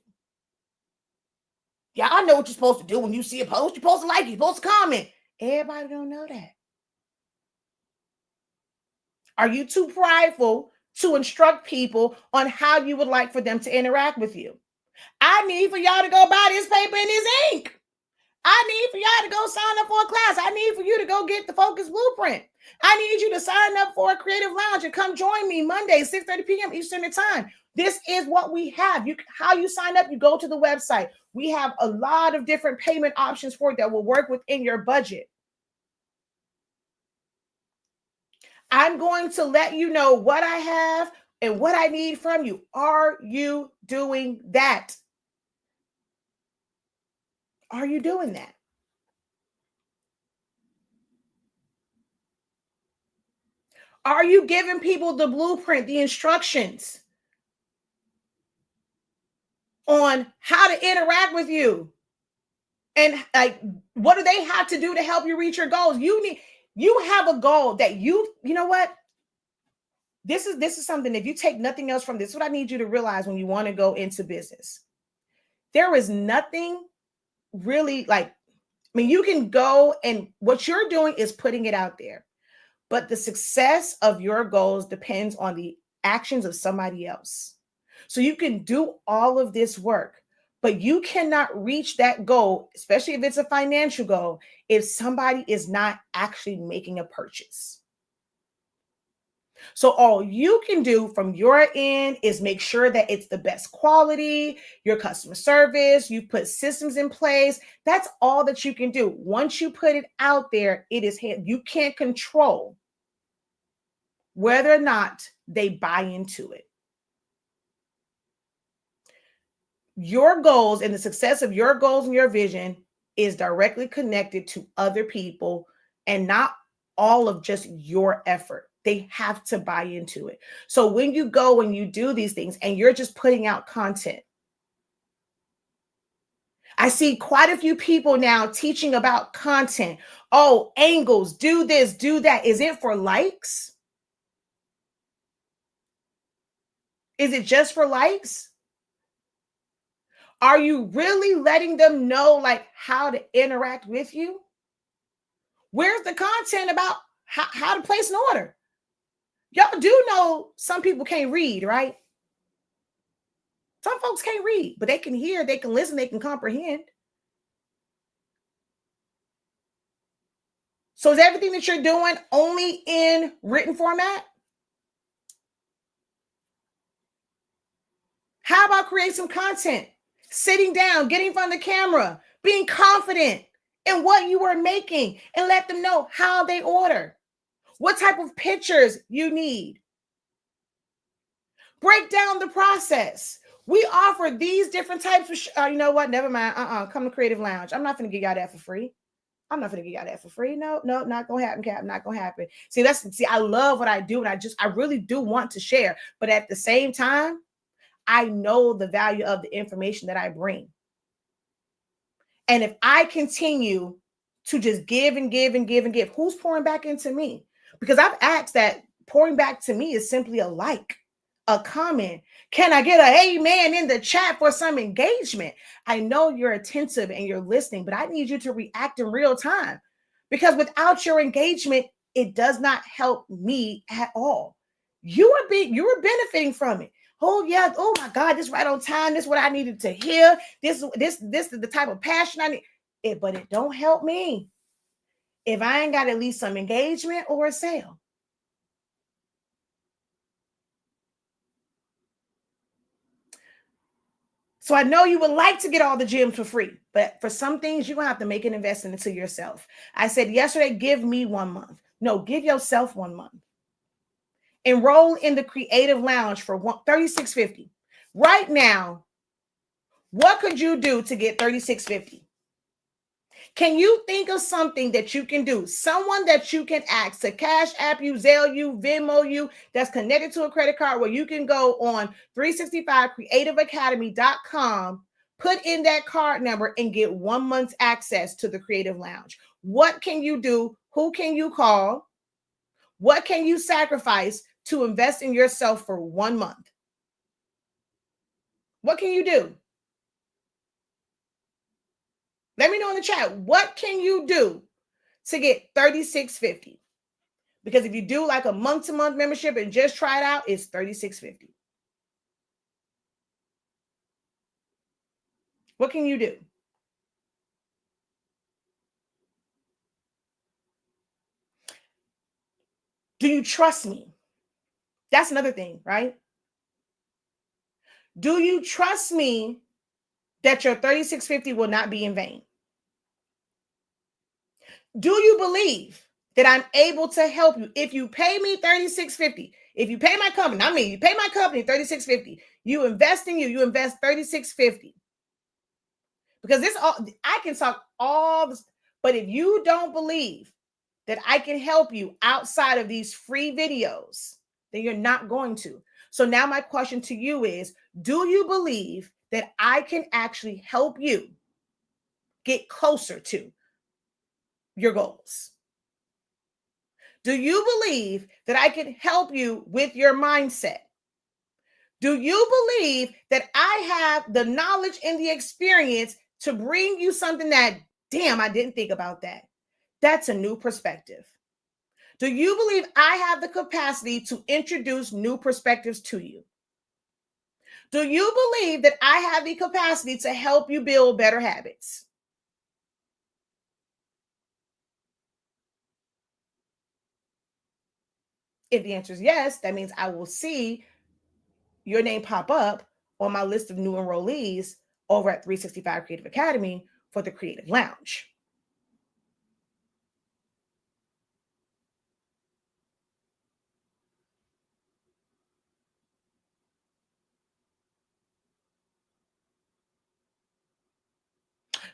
Yeah, I know what you're supposed to do when you see a post. You're supposed to like it, you're supposed to comment. Everybody don't know that. Are you too prideful to instruct people on how you would like for them to interact with you? I need for y'all to go buy this paper and this ink. I need for y'all to go sign up for a class. I need for you to go get the Focus Blueprint. I need you to sign up for a Creative Lounge and come join me Monday, 6:30 p.m. Eastern Time. This is what we have. How you sign up, you go to the website. We have a lot of different payment options for it that will work within your budget. I'm going to let you know what I have and what I need from you. Are you doing that? Are you doing that? Are you giving people the blueprint, the instructions on how to interact with you? And like, what do they have to do to help you reach your goals? You have a goal that you know what? This is something, if you take nothing else from this, what I need you to realize when you want to go into business. There is nothing really like, I mean, you can go and what you're doing is putting it out there, but the success of your goals depends on the actions of somebody else. So you can do all of this work, but you cannot reach that goal, especially if it's a financial goal, if somebody is not actually making a purchase. So all you can do from your end is make sure that it's the best quality, your customer service, you put systems in place. That's all that you can do. Once you put it out there, you can't control whether or not they buy into it. Your goals and the success of your goals and your vision is directly connected to other people and not all of just your effort. They have to buy into it. So when you go and you do these things and you're just putting out content, I see quite a few people now teaching about content. Oh, angles, do this, do that. Is it for likes? Is it just for likes? Are you really letting them know like how to interact with you? Where's the content about how to place an order? Y'all do know some people can't read, right? Some folks can't read, but they can hear, they can listen, they can comprehend. So is everything that you're doing only in written format? How about create some content? Sitting down, getting in front of the camera, being confident in what you are making, and let them know how they order, what type of pictures you need. Break down the process. We offer these different types of, you know what? Never mind. Come to Creative Lounge. I'm not going to give y'all that for free. I'm not gonna get y'all that for free. No, not gonna happen, Cap. Not gonna happen. See, I love what I do, and I really do want to share. But at the same time, I know the value of the information that I bring. And if I continue to just give and give and give and give, who's pouring back into me? Because I've asked that pouring back to me is simply a like, a comment. Can I get a amen in the chat for some engagement? I know you're attentive and you're listening, but I need you to react in real time because without your engagement, it does not help me at all. You are benefiting from it. Oh yeah, oh my God, this right on time. This is what I needed to hear. This is the type of passion I need. But it don't help me if I ain't got at least some engagement or a sale. So I know you would like to get all the gems for free, but for some things, you're going to have to make an investment into yourself. I said yesterday, give me 1 month. No, give yourself 1 month. Enroll in the Creative Lounge for $36.50. Right now, what could you do to get $36.50? Can you think of something that you can do? Someone that you can ask to Cash App you, Zelle you, Venmo you, that's connected to a credit card where you can go on 365creativeacademy.com, put in that card number and get 1 month's access to the Creative Lounge. What can you do? Who can you call? What can you sacrifice to invest in yourself for 1 month? What can you do? Let me know in the chat. What can you do to get $36.50? Because if you do like a month-to-month membership and just try it out, it's $36.50. What can you do? Do you trust me? That's another thing, right? Do you trust me that your $36.50 will not be in vain? Do you believe that I'm able to help you? If you pay me $36.50, if you pay my company, you pay my company $36.50, you invest in you invest $36.50. Because I can talk all this, but if you don't believe that I can help you outside of these free videos, then you're not going to. So now my question to you is, do you believe that I can actually help you get closer to your goals? Do you believe that I can help you with your mindset? Do you believe that I have the knowledge and the experience to bring you something that, damn, I didn't think about that? That's a new perspective. Do you believe I have the capacity to introduce new perspectives to you? Do you believe that I have the capacity to help you build better habits? If the answer is yes, that means I will see your name pop up on my list of new enrollees over at 365 Creative Academy for the Creative Lounge.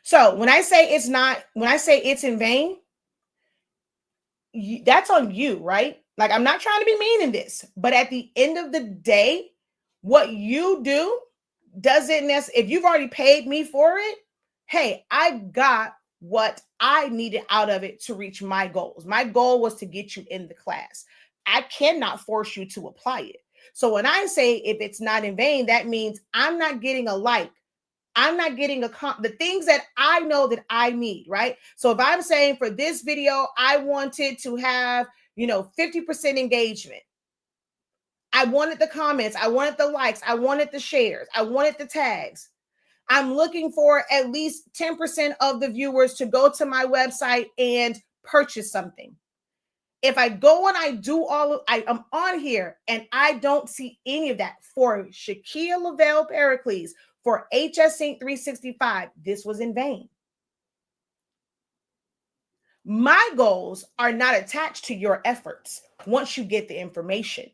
So when I say it's in vain, that's on you, right? Like, I'm not trying to be mean in this, but at the end of the day, what you do doesn't necessarily, if you've already paid me for it, hey, I got what I needed out of it to reach my goals. My goal was to get you in the class. I cannot force you to apply it. So when I say if it's not in vain, that means I'm not getting a like. I'm not getting the things that I know that I need, right? So if I'm saying for this video, I wanted to have, 50% engagement. I wanted the comments, I wanted the likes, I wanted the shares, I wanted the tags. I'm looking for at least 10% of the viewers to go to my website and purchase something. If I go and I do I'm on here and I don't see any of that for Shakia Lavelle Pericles, for HS Sync 365, this was in vain. My goals are not attached to your efforts once you get the information.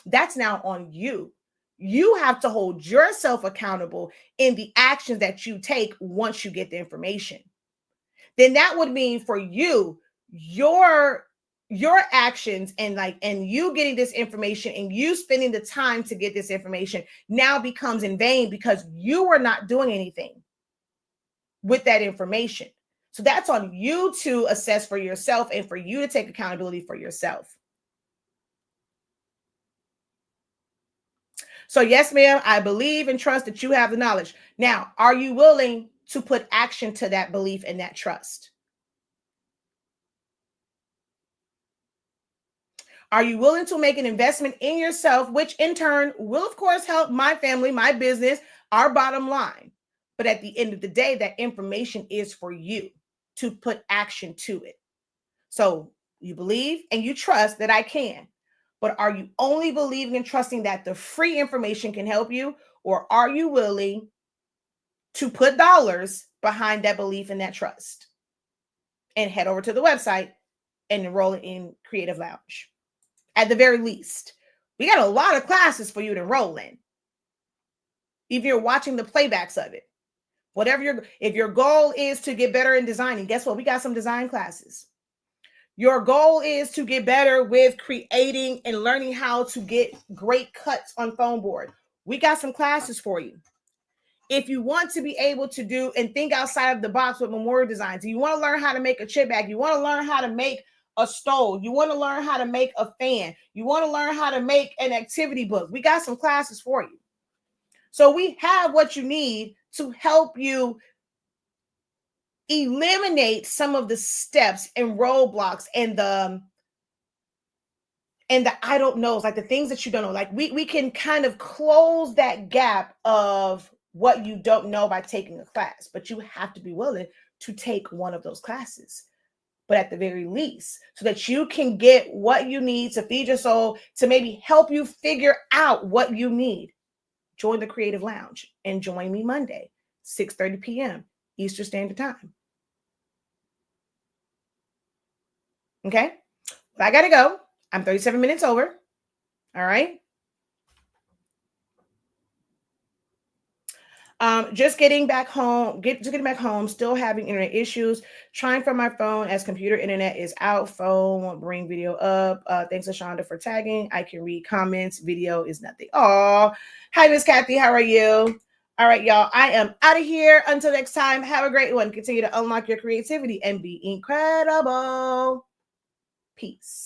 That's now on you. You have to hold yourself accountable in the actions that you take once you get the information. Then that would mean for you, your actions and you getting this information and you spending the time to get this information now becomes in vain because you were not doing anything with that information. So that's on you to assess for yourself and for you to take accountability for yourself. So yes, ma'am, I believe and trust that you have the knowledge. Now, are you willing to put action to that belief and that trust? Are you willing to make an investment in yourself, which in turn will, of course, help my family, my business, our bottom line? But at the end of the day, that information is for you to put action to it. So you believe and you trust that I can. But are you only believing and trusting that the free information can help you? Or are you willing to put dollars behind that belief and that trust? And head over to the website and enroll in Creative Lounge. At the very least, we got a lot of classes for you to enroll in. If you're watching the playbacks of it, if your goal is to get better in designing, guess what? We got some design classes. Your goal is to get better with creating and learning how to get great cuts on foam board. We got some classes for you. If you want to be able to do and think outside of the box with memorial designs, you want to learn how to make a chip bag, you want to learn how to make a stove, you want to learn how to make a fan, you want to learn how to make an activity book, we got some classes for you. So we have what you need to help you eliminate some of the steps and roadblocks and the I don't know, like the things that you don't know. Like we can kind of close that gap of what you don't know by taking a class, but you have to be willing to take one of those classes. But at the very least, so that you can get what you need to feed your soul, to maybe help you figure out what you need, join the Creative Lounge and join me Monday, 6:30 p.m. Eastern Standard Time. Okay? But I got to go. I'm 37 minutes over. All right. Just getting back home, still having internet issues, trying from my phone as computer internet is out. Phone won't bring video up. Thanks to Shonda for tagging. I can read comments. Video is nothing. Oh, hi, Miss Kathy. How are you? All right, y'all. I am out of here. Until next time, have a great one. Continue to unlock your creativity and be incredible. Peace.